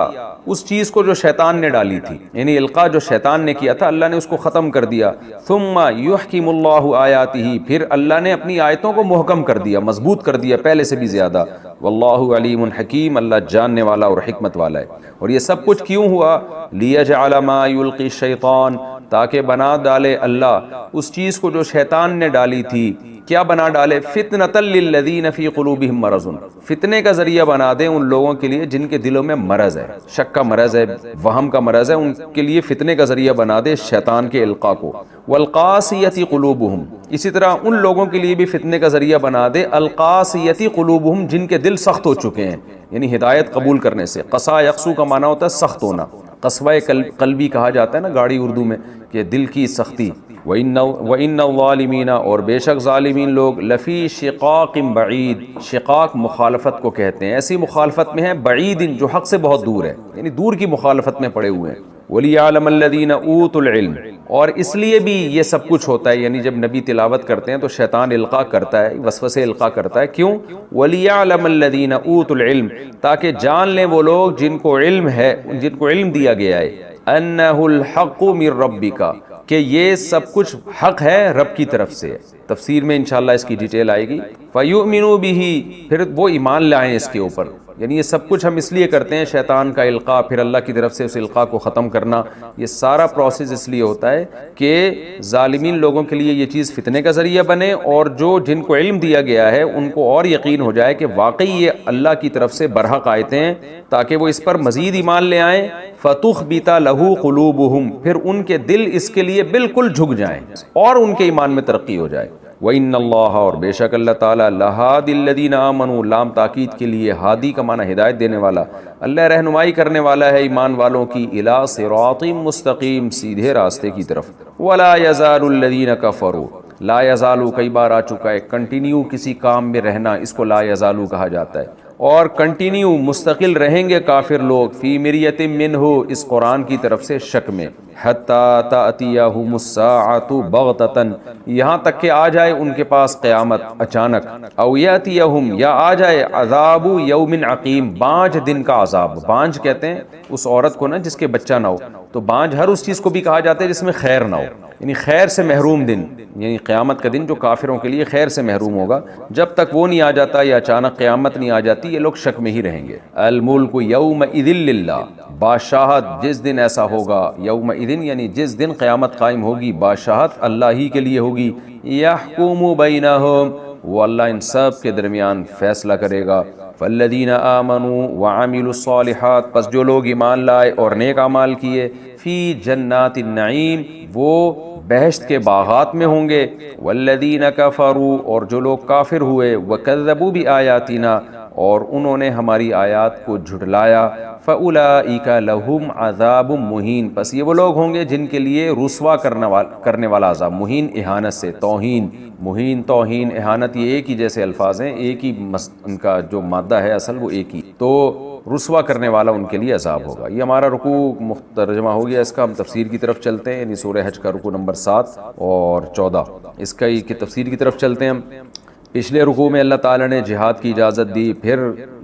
اس چیز کو جو شیطان نے ڈالی تھی، یعنی القاء جو شیطان نے کیا تھا اللہ نے اس کو ختم کر دیا۔ ثم یحکم اللہ آیاتہ، پھر اللہ نے اپنی آیتوں کو محکم کر دیا، مضبوط کر دیا پہلے سے بھی زیادہ۔ واللہ علیم حکیم، اللہ جاننے والا اور حکمت والا ہے۔ اور یہ سب کچھ کیوں ہوا؟ لیجعل ما یلقی الشیطان، تاکہ بنا ڈالے اللہ اس چیز کو جو شیطان نے ڈالی تھی. کیا بنا ڈالے؟ فتنۃ للذین فی قلوبہم مرض، فتنے کا ذریعہ بنا دے ان لوگوں کے لیے جن کے دلوں میں مرض ہے، شک کا مرض ہے، وہم کا مرض ہے، ان کے لیے فتنے کا ذریعہ بنا دے شیطان کے القاء کو. والقاسیۃ قلوبہم، اسی طرح ان لوگوں کے لیے بھی فتنے کا ذریعہ بنا دے القاسیۃ قلوبہم، جن کے دل سخت ہو چکے ہیں، یعنی ہدایت قبول کرنے سے. قسا یقسو کا معنی ہوتا ہے سخت ہونا، قسوہ قلبی کہا جاتا ہے نا گاڑی اردو میں، کہ دل کی سختی. وَإِنَّ الظَّالِمِينَ، اور بے شک ظالمین لوگ، لفی شقاق بعید، شقاق مخالفت کو کہتے ہیں، ایسی مخالفت میں ہیں بعید جو حق سے بہت دور ہے، یعنی دور کی مخالفت میں پڑے ہوئے ہیں. وَلِيَعْلَمَ الَّذِينَ أُوتُوا الْعِلْمَ، اور اس لیے بھی یہ سب کچھ ہوتا ہے، یعنی جب نبی تلاوت کرتے ہیں تو شیطان القاء کرتا ہے، وسوسے القاء کرتا ہے. کیوں؟ وَلِيَعْلَمَ الَّذِينَ أُوتُوا الْعِلْمَ، تاکہ جان لیں وہ لوگ جن کو علم ہے، جن کو علم دیا گیا ہے، أَنَّهُ الْحَقُّ مِن رَبِّكَ، کہ یہ سب کچھ حق ہے رب کی طرف سے. تفسیر میں انشاءاللہ اس کی ڈیٹیل آئے گی. فَيُؤْمِنُوا بِهِ، پھر وہ ایمان لائیں اس کے اوپر. یعنی یہ سب کچھ ہم اس لیے کرتے ہیں، شیطان کا القاء، پھر اللہ کی طرف سے اس القاء کو ختم کرنا، یہ سارا پروسیس اس لیے ہوتا ہے کہ ظالمین لوگوں کے لیے یہ چیز فتنے کا ذریعہ بنے، اور جن کو علم دیا گیا ہے ان کو اور یقین ہو جائے کہ واقعی یہ اللہ کی طرف سے برحق آیتیں ہیں، تاکہ وہ اس پر مزید ایمان لے آئیں. فَتُخْبِتَ لَهُ قُلُوبُهُمْ، پھر ان کے دل اس کے لیے بالکل جھک جائیں اور ان کے ایمان میں ترقی ہو جائے. وَإِنَّ اللَّهَ، اور بے شک اللہ تعالیٰ، لَهَادِ الَّذِينَ آمَنُوا، لام تاکید کے لیے، ہادی کا معنی ہدایت دینے والا، اللہ رہنمائی کرنے والا ہے ایمان والوں کی، إِلَىٰ صِرَاطٍ مستقیم، سیدھے راستے کی طرف. وَلَا يَزَالُ الَّذِينَ كَفَرُوا، لا یزالو کئی بار آ چکا ہے، کنٹینیو کسی کام میں رہنا، اس کو لا یزالو کہا جاتا ہے. اور کنٹینیو مستقل رہیں گے کافر لوگ، فی مریۃ منہ، اس قرآن کی طرف سے شک میں، حتی تأتیہم الساعۃ بغتۃ، یہاں تک کہ آ جائے ان کے پاس قیامت اچانک. او یاتیہم، یا آ جائے عذاب یوم عقیم، بانجھ دن کا عذاب. بانجھ کہتے ہیں اس عورت کو نا جس کے بچہ نہ ہو، تو بانجھ ہر اس چیز کو بھی کہا جاتا ہے جس میں خیر نہ ہو، یعنی خیر سے محروم دن، یعنی قیامت کا دن جو کافروں کے لیے خیر سے محروم ہوگا. جب تک وہ نہیں آ جاتا یا اچانک قیامت نہیں آ جاتی، یہ لوگ شک میں ہی رہیں گے. الملک یومئذ للہ، بادشاہت جس دن ایسا ہوگا، یومئذ یعنی جس دن قیامت قائم ہوگی، بادشاہت اللہ ہی کے لیے ہوگی. یحکم بینہم، وہ اللہ ان سب کے درمیان فیصلہ کرے گا. فالذین آمنوا وعملوا الصالحات، پس جو لوگ ایمان لائے اور نیک اعمال کیے، فی جنات النعیم، وہ بہشت کے باغات میں ہوں گے. والذین کفروا، اور جو لوگ کافر ہوئے، وکذبوا بآیاتنا، اور انہوں نے ہماری آیات کو جھٹلایا، فاولئک لہم عذاب مہین، پس یہ وہ لوگ ہوں گے جن کے لیے رسوا کرنے والا عذاب. مہین اہانت سے، توہین، مہین توہین اہانت، یہ ایک ہی جیسے الفاظ ہیں، ایک ہی ان کا جو مادہ ہے اصل وہ ایک ہی، تو رسوا کرنے والا ان کے لیے عذاب ہوگا. یہ ہمارا رکوع ترجمہ ہو گیا اس کا. ہم تفسیر کی طرف چلتے ہیں، یعنی سورہ حج کا رکوع نمبر 7 اور 14، اس کا کی تفسیر کی طرف چلتے ہیں ہم. پچھلے رکوع میں اللہ تعالیٰ نے جہاد کی اجازت دی، پھر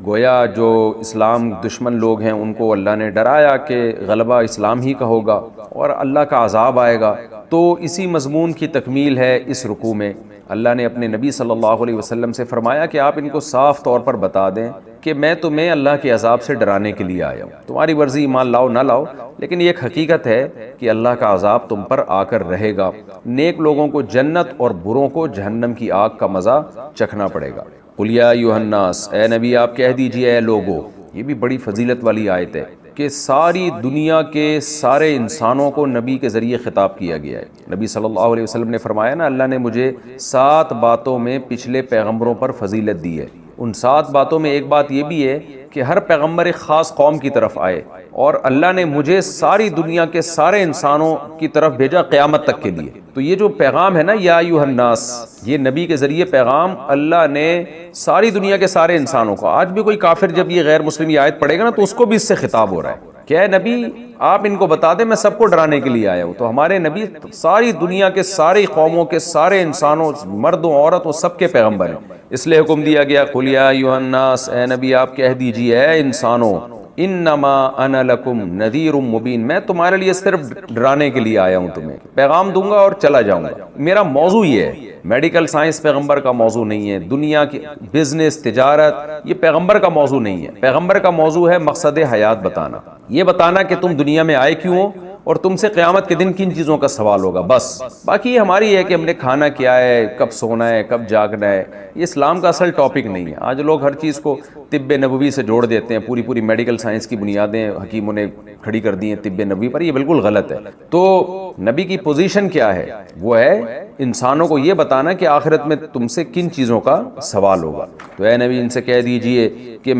گویا جو اسلام دشمن لوگ ہیں ان کو اللہ نے ڈرایا کہ غلبہ اسلام ہی کا ہوگا اور اللہ کا عذاب آئے گا. تو اسی مضمون کی تکمیل ہے اس رکوع میں. اللہ نے اپنے نبی صلی اللہ علیہ وسلم سے فرمایا کہ آپ ان کو صاف طور پر بتا دیں کہ میں تمہیں اللہ کے عذاب سے ڈرانے کے لیے آیا ہوں. تمہاری مرضی ایمان لاؤ نہ لاؤ، لیکن یہ ایک حقیقت ہے کہ اللہ کا عذاب تم پر آ کر رہے گا. نیک لوگوں کو جنت اور بروں کو جہنم کی آگ کا مزہ چکھنا پڑے گا. قل یا ایھا الناس، اے نبی آپ کہہ دیجئے اے لوگو. یہ بھی بڑی فضیلت والی آیت ہے کہ ساری دنیا کے سارے انسانوں کو نبی کے ذریعے خطاب کیا گیا ہے. نبی صلی اللہ علیہ وسلم نے فرمایا نا، اللہ نے مجھے 7 باتوں میں پچھلے پیغمبروں پر فضیلت دی ہے. ان 7 باتوں میں ایک بات یہ بھی ہے کہ ہر پیغمبر ایک خاص قوم کی طرف آئے، اور اللہ نے مجھے ساری دنیا کے سارے انسانوں کی طرف بھیجا قیامت تک کے لیے. تو یہ جو پیغام ہے نا، یا ایھا الناس، یہ نبی کے ذریعے پیغام اللہ نے ساری دنیا کے سارے انسانوں کو. آج بھی کوئی کافر جب یہ غیر مسلم یہ آیت پڑھے گا نا تو اس کو بھی اس سے خطاب ہو رہا ہے کہ اے نبی آپ ان کو بتا دیں میں سب کو ڈرانے کے لیے آیا ہوں. تو ہمارے نبی ساری دنیا کے ساری قوموں کے سارے انسانوں، مردوں عورتوں، سب کے پیغمبر ہیں. اس لیے حکم دیا گیا، قل یا ایھا الناس، اے نبی آپ کہہ دیجئے اے انسانوں، انما انا لکم نذیر مبین، میں تمہارے لیے صرف ڈرانے کے لیے آیا ہوں، تمہیں پیغام دوں گا اور چلا جاؤں گا. میرا موضوع یہ ہے، میڈیکل سائنس پیغمبر کا موضوع نہیں ہے، دنیا کی بزنس تجارت یہ پیغمبر کا موضوع نہیں ہے. پیغمبر کا موضوع ہے مقصد حیات بتانا، یہ بتانا کہ تم دنیا میں آئے کیوں ہو اور تم سے قیامت کے دن کن چیزوں کا سوال ہوگا، بس باقی یہ ہماری ہے کہ ہم نے کھانا کیا ہے، کب سونا ہے، کب جاگنا ہے، یہ اسلام کا اصل ٹاپک نہیں ہے۔ آج لوگ ہر چیز کو طب نبوی سے جوڑ دیتے ہیں، پوری میڈیکل سائنس کی بنیادیں حکیموں نے کھڑی کر دی ہیں طب نبوی پر، یہ بالکل غلط ہے۔ تو نبی کی پوزیشن کیا ہے؟ وہ ہے انسانوں کو یہ بتانا کہ آخرت میں تم سے کن چیزوں کا سوال ہوگا۔ تو اے نبی ان سے کہہ دیجئے کہ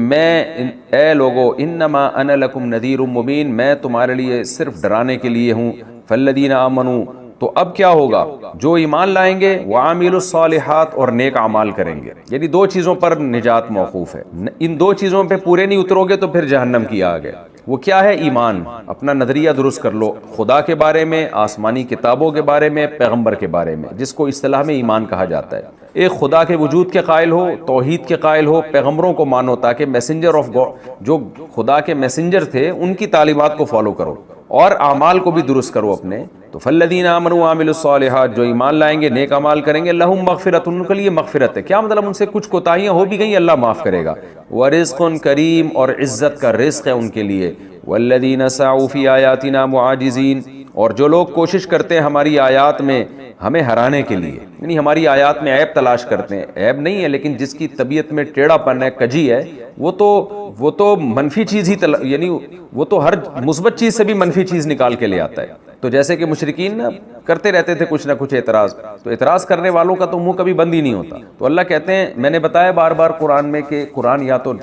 اے لوگو انما انا لکم نذیر مبین، میں تمہارے لیے صرف ڈرانے کے لیے ہوں۔ فالذین آمنوا، تو اب کیا ہوگا؟ جو ایمان لائیں گے، وعاملوا الصالحات، اور نیک اعمال کریں گے، یعنی دو چیزوں پر نجات موقوف ہے۔ ان دو چیزوں پہ پورے نہیں اترو گے تو پھر جہنم کی آگ ہے۔ وہ کیا ہے؟ ایمان۔ اپنا نظریہ درست کر لو خدا کے بارے میں، آسمانی کتابوں کے بارے میں، پیغمبر کے بارے میں، جس کو اصطلاح میں ایمان کہا جاتا ہے۔ ایک خدا کے وجود کے قائل ہو، توحید کے قائل ہو، پیغمبروں کو مانو تاکہ میسنجر آف گاڈ، جو خدا کے میسنجر تھے، ان کی تعلیمات کو فالو کرو، اور اعمال کو بھی درست کرو اپنے۔ تو فالذین آمنوا وعملوا الصالحات، جو ایمان لائیں گے، نیک اعمال کریں گے، لہم مغفرۃ، ان کے لیے مغفرت ہے۔ کیا مطلب؟ ان سے کچھ کوتاہیاں ہو بھی گئیں، اللہ معاف کرے گا۔ ورزق کریم، اور عزت کا رزق ہے ان کے لیے۔ والذین سعوا فی آیاتنا معاجزین، اور جو لوگ کوشش کرتے ہیں ہماری آیات میں ہمیں ہرانے کے لیے، یعنی ہماری آیات میں عیب تلاش کرتے ہیں، عیب نہیں ہے لیکن جس کی طبیعت میں ٹیڑھا پن ہے، کجی ہے، وہ تو منفی چیز ہی یعنی وہ تو ہر مثبت چیز سے بھی منفی چیز نکال کے لے آتا ہے۔ تو جیسے کہ مشرکین کرتے رہتے تھے کچھ نہ کچھ اعتراض، تو اعتراض کرنے والوں کا تو منہ کبھی بند ہی نہیں ہوتا۔ تو اللہ کہتے ہیں، میں نے بتایا بار بار قرآن میں کہ قرآن یا تو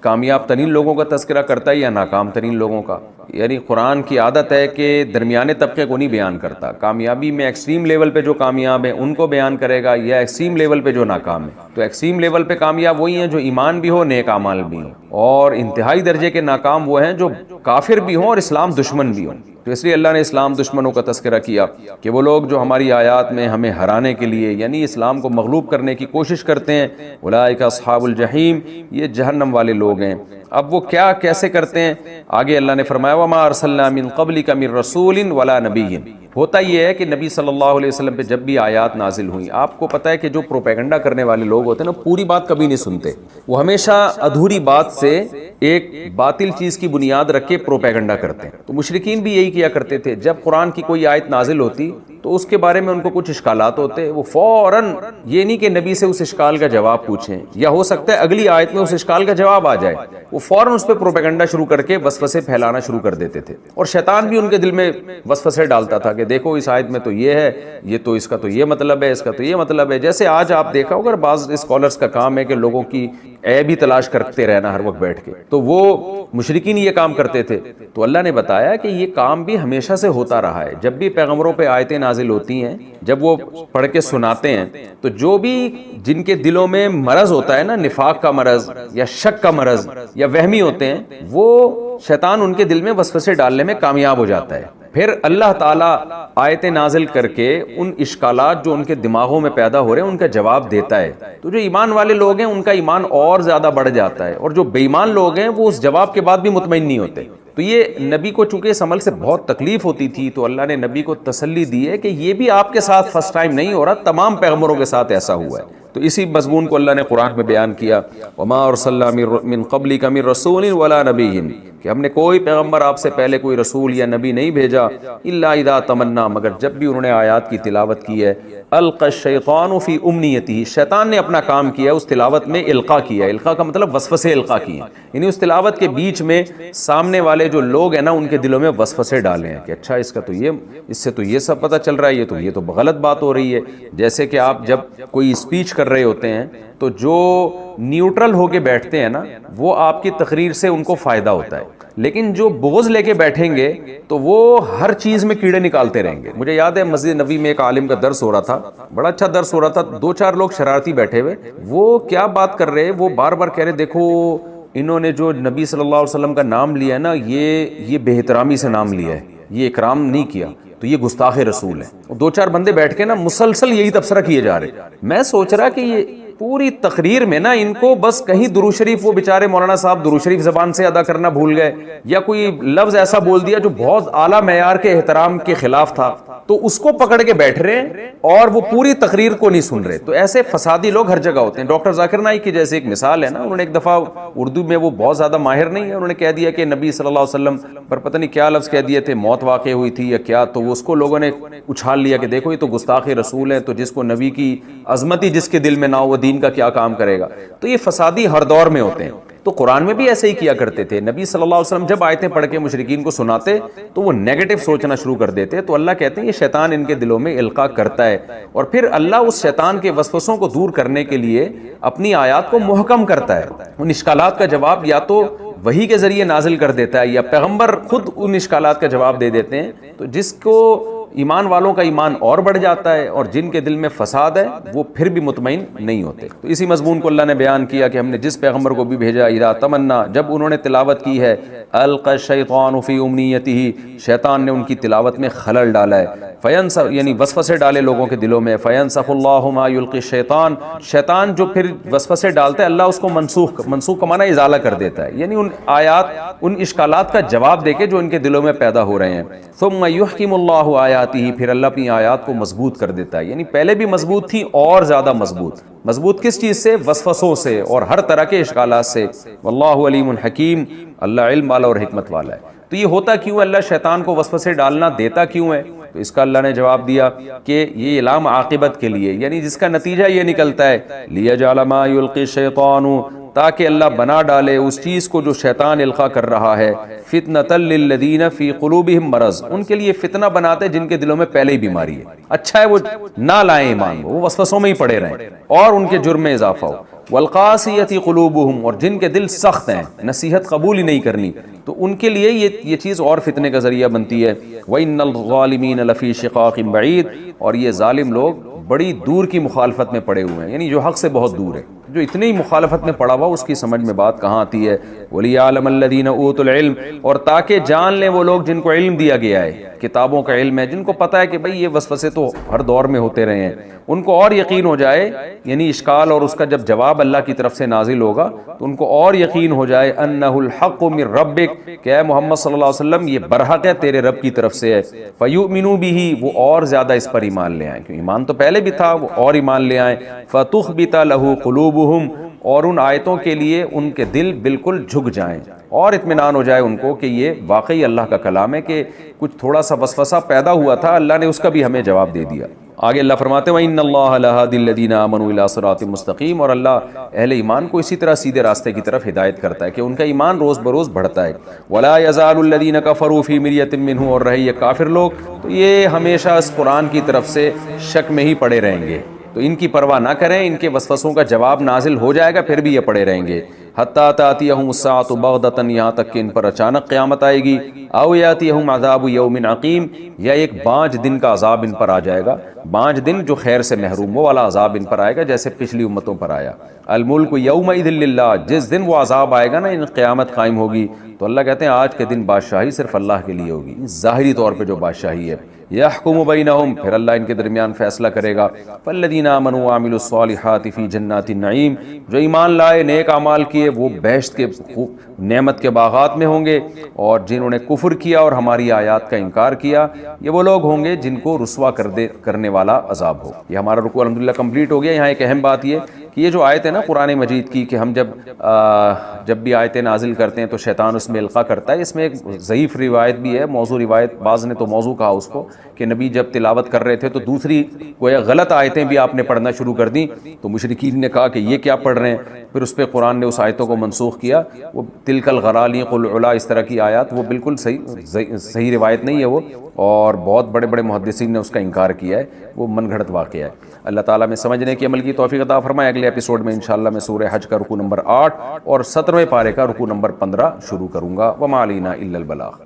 کامیاب ترین لوگوں کا تذکرہ کرتا ہے یا ناکام ترین لوگوں کا، یعنی قرآن کی عادت ہے کہ درمیانے طبقے کو نہیں بیان کرتا۔ کامیابی میں ایکسٹریم لیول پہ جو کامیاب ہیں ان کو بیان کرے گا، یا ایکسٹریم لیول پہ جو ناکام ہیں۔ تو ایکسٹریم لیول پہ کامیاب وہی ہیں جو ایمان بھی ہو، نیک اعمال بھی ہوں، اور انتہائی درجے کے ناکام وہ ہیں جو کافر بھی ہوں اور اسلام دشمن بھی ہوں۔ تو اس لیے اللہ نے اسلام دشمنوں کا تذکرہ کیا کہ وہ لوگ جو ہماری آیات میں ہمیں ہرانے کے لیے، یعنی اسلام کو مغلوب کرنے کی کوشش کرتے ہیں، اولئک اصحاب الجحیم، یہ جہنم والے لوگ ہیں۔ اب وہ کیا کیسے کرتے ہیں؟ آگے اللہ نے فرمایا وما ارسلنا من قبلک من رسول ولا نبی۔ ہوتا یہ ہے کہ نبی صلی اللہ علیہ وسلم پہ جب بھی آیات نازل ہوئی، آپ کو پتہ ہے کہ جو پروپیگنڈا کرنے والے لوگ ہوتے ہیں نا، پوری بات کبھی نہیں سنتے، وہ ہمیشہ ادھوری بات سے ایک باطل چیز کی بنیاد رکھ کے پروپیگنڈا کرتے ہیں۔ تو مشرکین بھی یہی کیا کرتے تھے، جب قرآن کی کوئی آیت نازل ہوتی تو اس کے بارے میں ان کو کچھ اشکالات ہوتے، وہ فوراً، یہ نہیں کہ نبی سے اس اشکال کا جواب پوچھیں، یا ہو سکتا ہے اگلی آیت میں اس اشکال کا جواب آ جائے، وہ فوراً اس پہ پروپیگنڈا شروع کر کے وسوسے پھیلانا شروع کر دیتے تھے، اور شیطان بھی ان کے دل میں وسوسے ڈالتا تھا کہ دیکھو اس آیت میں تو یہ ہے، یہ تو اس کا تو یہ مطلب ہے، اس کا تو یہ مطلب ہے۔ جیسے آج آپ دیکھا ہوگا بعض اسکالرز کا کام ہے کہ لوگوں کی عیب ہی تلاش کرتے رہنا ہر وقت بیٹھ کے، تو وہ مشرکین یہ کام کرتے تھے۔ تو اللہ نے بتایا کہ یہ کام بھی ہمیشہ سے ہوتا رہا ہے، جب بھی پیغمبروں پہ آیتیں نازل ہوتی ہیں، جب وہ پڑھ کے سناتے ہیں، تو جو بھی جن کے دلوں میں مرض ہوتا ہے نا، نفاق کا مرض یا شک کا مرض یا وہمی ہوتے ہیں، وہ شیطان ان کے دل میں وسوسے ڈالنے میں کامیاب ہو جاتا ہے۔ پھر اللہ تعالیٰ آیتیں نازل کر کے ان اشکالات جو ان کے دماغوں میں پیدا ہو رہے ہیں ان کا جواب دیتا ہے۔ تو جو ایمان والے لوگ ہیں ان کا ایمان اور زیادہ بڑھ جاتا ہے، اور جو بے ایمان لوگ ہیں وہ اس جواب کے بعد بھی مطمئن نہیں ہوتے۔ تو یہ نبی کو چونکہ اس عمل سے بہت تکلیف ہوتی تھی، تو اللہ نے نبی کو تسلی دی ہے کہ یہ بھی آپ کے ساتھ فرسٹ ٹائم نہیں ہو رہا، تمام پیغمبروں کے ساتھ ایسا ہوا ہے۔ تو اسی مضمون کو اللہ نے قرآن میں بیان کیا، وما ارسلنا من قبلک من رسول ولا نبی، کہ ہم نے کوئی پیغمبر آپ سے پہلے کوئی رسول یا نبی نہیں بھیجا، الا اذا تمنا، مگر جب بھی انہوں نے آیات کی تلاوت کی ہے، القى الشیطان فی امنیتہ، شیطان نے اپنا کام کیا اس تلاوت میں، القاء کیا، القاء کا مطلب وسوسے القاء کیے، یعنی اس تلاوت کے بیچ میں سامنے والے جو لوگ ہیں نا ان کے دلوں میں وسوسے ڈالے ہیں کہ اچھا اس کا تو یہ، اس سے تو یہ سب پتہ چل رہا ہے، یہ تو غلط بات ہو رہی ہے۔ جیسے کہ آپ جب کوئی اسپیچ کر رہے ہوتے ہیں تو جو نیوٹرل ہو کے بیٹھتے ہیں نا، وہ آپ کی تقریر سے ان کو فائدہ ہوتا ہے، لیکن جو بغض لے کے بیٹھیں گے تو وہ ہر چیز میں کیڑے نکالتے رہیں گے۔ مجھے یاد ہے مسجد نبوی میں ایک عالم کا درس ہو رہا تھا، بڑا اچھا درس ہو رہا تھا، 2-4 لوگ شرارتی بیٹھے ہوئے، وہ کیا بات کر رہے، وہ بار بار کہہ رہے دیکھو انہوں نے جو نبی صلی اللہ علیہ وسلم کا نام لیا ہے نا، یہ بے احترامی سے نام لیا ہے، یہ اکرام نہیں کیا، تو یہ گستاخ رسول ہے۔ 2-4 بندے بیٹھ کے نا مسلسل یہی تبصرہ کیے جا رہے۔ میں سوچ رہا کہ یہ پوری تقریر میں نا ان کو بس کہیں درود شریف، وہ بیچارے مولانا صاحب درود شریف زبان سے ادا کرنا بھول گئے، یا کوئی لفظ ایسا بول دیا جو بہت اعلیٰ معیار کے احترام کے خلاف تھا، تو اس کو پکڑ کے بیٹھ رہے ہیں اور وہ پوری تقریر کو نہیں سن رہے. تو ایسے فسادی لوگ ہر جگہ ہوتے ہیں. ڈاکٹر ذاکر نائک کی جیسے ایک مثال ہے نا، انہوں نے ایک دفعہ اردو میں، وہ بہت زیادہ ماہر نہیں ہے، انہوں نے کہہ دیا کہ نبی صلی اللہ علیہ وسلم پر پتہ نہیں کیا لفظ کہہ دیے تھے، موت واقع ہوئی تھی یا کیا، تو اس کو لوگوں نے اچھال لیا کہ دیکھو یہ تو گستاخ رسول ہے، تو جس کو نبی کی عظمت ہی جس کے دل میں نہ ہو وہ دین کا کیا کام کرے گا. تو یہ فسادی ہر دور میں ہوتے ہیں. تو قرآن میں بھی ایسے ہی کیا کرتے تھے. نبی صلی اللہ علیہ وسلم جب آیتیں پڑھ کے مشرکین کو سناتے تو وہ نیگیٹو سوچنا شروع کر دیتے. تو اللہ کہتے ہیں یہ شیطان ان کے دلوں میں القاء کرتا ہے، اور پھر اللہ اس شیطان کے وسوسوں کو دور کرنے کے لیے اپنی آیات کو محکم کرتا ہے. ان اشکالات کا جواب یا تو وحی کے ذریعے نازل کر دیتا ہے، یا پیغمبر خود ان اشکالات کا جواب دے دیتے ہیں. تو جس کو ایمان والوں کا ایمان اور بڑھ جاتا ہے، اور جن کے دل میں فساد ہے وہ پھر بھی مطمئن نہیں ہوتے. تو اسی مضمون کو اللہ نے بیان کیا کہ ہم نے جس پیغمبر کو بھی بھیجا، اذا تمنا، جب انہوں نے تلاوت کی ہے، القى الشیطان فی امنیتہ، شیطان نے ان کی تلاوت میں خلل ڈالا ہے، فینسخ یعنی وسوسے ڈالے لوگوں کے دلوں میں، فینسخ اللہ ما یلقی الشیطان، شیطان جو پھر وسوسے ڈالتا ہے اللہ اس کو منسوخ کا معنی ازالہ کر دیتا ہے، یعنی ان آیات، ان اشکالات کا جواب دے کے جو ان کے دلوں میں پیدا ہو رہے ہیں. ثم یحکم اللہ آیاتہ، پھر اللہ اپنی آیات کو مضبوط کر دیتا ہے. یعنی پہلے بھی مضبوط تھی اور زیادہ مضبوط کس چیز سے؟ وسوسوں سے اور ہر طرح کے اشکالات سے. واللہ علیم حکیم، اللہ علم والا اور حکمت والا ہے. تو یہ ہوتا کیوں؟ اللہ شیطان کو وسوسے ڈالنا دیتا کیوں ہے؟ تو اس کا اللہ نے جواب دیا کہ یہ علام عاقبت کے لیے، یعنی جس کا نتیجہ یہ نکلتا ہے، لیجعل ما یلقی الشیطان، تاکہ اللہ بنا ڈالے اس چیز کو جو شیطان القاء کر رہا ہے، فتنۃ للذین فی قلوبہم مرض، ان کے لیے فتنہ بناتے جن کے دلوں میں پہلے ہی بیماری ہے. اچھا ہے وہ نہ لائیں ایمان، وہ وسوسوں میں ہی پڑے رہیں اور ان کے جرم میں اضافہ ہو. والقاسیۃ قلوبہم، اور جن کے دل سخت ہیں، نصیحت قبول ہی نہیں کرنی، تو ان کے لیے یہ چیز اور فتنے کا ذریعہ بنتی ہے. وَإِنَّ الظَّالِمِينَ لَفِي شِقَاقٍ بَعِيدٍ، اور یہ ظالم لوگ بڑی دور کی مخالفت میں پڑے ہوئے ہیں، یعنی جو حق سے بہت دور ہے. جو اتنی ہی مخالفت میں پڑا ہوا اس کی سمجھ میں بات کہاں آتی ہے. وَلِيَعْلَمَ الَّذِينَ أُوتُوا الْعِلْمَ، اور تاکہ جان لیں وہ لوگ جن کو علم دیا گیا ہے، کتابوں کا علم ہے، جن کو پتہ ہے کہ بھئی یہ وسوسے تو ہر دور میں ہوتے رہے ہیں، ان کو اور یقین ہو جائے، یعنی اشکال اور اس کا جب جواب اللہ کی طرف سے نازل ہوگا تو ان کو اور یقین ہو جائے، انہ الحق من ربک، کہ اے محمد صلی اللہ علیہ وسلم یہ برحق ہے تیرے رب کی طرف سے ہے. فیؤمنوا بہ، وہ اور زیادہ اس پر ایمان لے آئیں، کیونکہ ایمان تو پہلے بھی تھا، وہ اور ایمان لے آئیں. فتخبت لہ قلوبہم، اور ان آیتوں کے لیے ان کے دل بالکل جھک جائیں اور اطمینان ہو جائے ان کو کہ یہ واقعی اللہ کا کلام ہے، کہ کچھ تھوڑا سا وسوسہ پیدا ہوا تھا، اللہ نے اس کا بھی ہمیں جواب دے دیا. آگے اللہ فرماتے ہیں وَإِنَّ اللَّهَ لَهَادِ الَّذِينَ آمَنُوا إِلَىٰ صِرَاطٍ مُسْتَقِيمٍ، اور اللہ اہل ایمان کو اسی طرح سیدھے راستے کی طرف ہدایت کرتا ہے کہ ان کا ایمان روز بروز بڑھتا ہے. وَلَا يَزَالُ الَّذِينَ كَفَرُوا فِي مِرْيَةٍ مِّنْهُ، اور رہے یہ کافر لوگ تو یہ ہمیشہ اس قرآن کی طرف سے شک میں ہی پڑے رہیں گے. تو ان کی پرواہ نہ کریں، ان کے وسوسوں کا جواب نازل ہو جائے گا پھر بھی یہ پڑے رہیں گے. حتیٰ تأتیہم الساعۃ بغتۃ، یہاں تک کہ ان پر اچانک قیامت آئے گی. او یاتیہم عذاب یوم عقیم، یا ایک بانج دن کا عذاب ان پر آ جائے گا. بانج دن جو خیر سے محروم، وہ والا عذاب ان پر آئے گا جیسے پچھلی امتوں پر آیا. الملک یومئذ للہ، جس دن وہ عذاب آئے گا نا، ان قیامت قائم ہوگی، تو اللہ کہتے ہیں آج کے دن بادشاہی صرف اللہ کے لیے ہوگی، ظاہری طور پہ جو بادشاہی ہے. یحکم بینہم، پھر اللہ ان کے درمیان فیصلہ کرے گا. فالذین آمنوا وعملوا الصالحات فی جنات النعیم، جو ایمان لائے، نیک اعمال کیے، وہ بہشت کے نعمت کے باغات میں ہوں گے. اور جنہوں نے کفر کیا اور ہماری آیات کا انکار کیا، یہ وہ لوگ ہوں گے جن کو رسوا کرنے والا عذاب ہو. یہ ہمارا رکوع الحمدللہ کمپلیٹ ہو گیا. یہاں ایک اہم بات یہ کہ یہ جو آیت ہے نا قرآن مجید کی، کہ ہم جب بھی آیتیں نازل کرتے ہیں تو شیطان اس میں القاء کرتا ہے. اس میں ایک ضعیف روایت بھی ہے، موضوع روایت، بعض نے تو موضوع کہا اس کو، کہ نبی جب تلاوت کر رہے تھے تو دوسری کوئی غلط آیتیں بھی آپ نے پڑھنا شروع کر دیں، تو مشرکین نے کہا کہ یہ کیا پڑھ رہے ہیں. پھر اس پہ قرآن نے اس آیتوں کو منسوخ کیا. وہ تلک الغرالی قل علا، اس طرح کی آیات، وہ بالکل صحیح روایت نہیں ہے وہ، اور بہت بڑے بڑے محدثین نے اس کا انکار کیا ہے. وہ من گھڑت واقعہ ہے. اللہ تعالیٰ میں سمجھنے کی عمل کی توفیق عطا فرمائے. اگلے ایپیسوڈ میں انشاءاللہ میں سورہ حج کا رکوع نمبر 8 اور 17ویں پارے کا رکوع نمبر 15 شروع کروں گا. وما علینا الا البلاغ.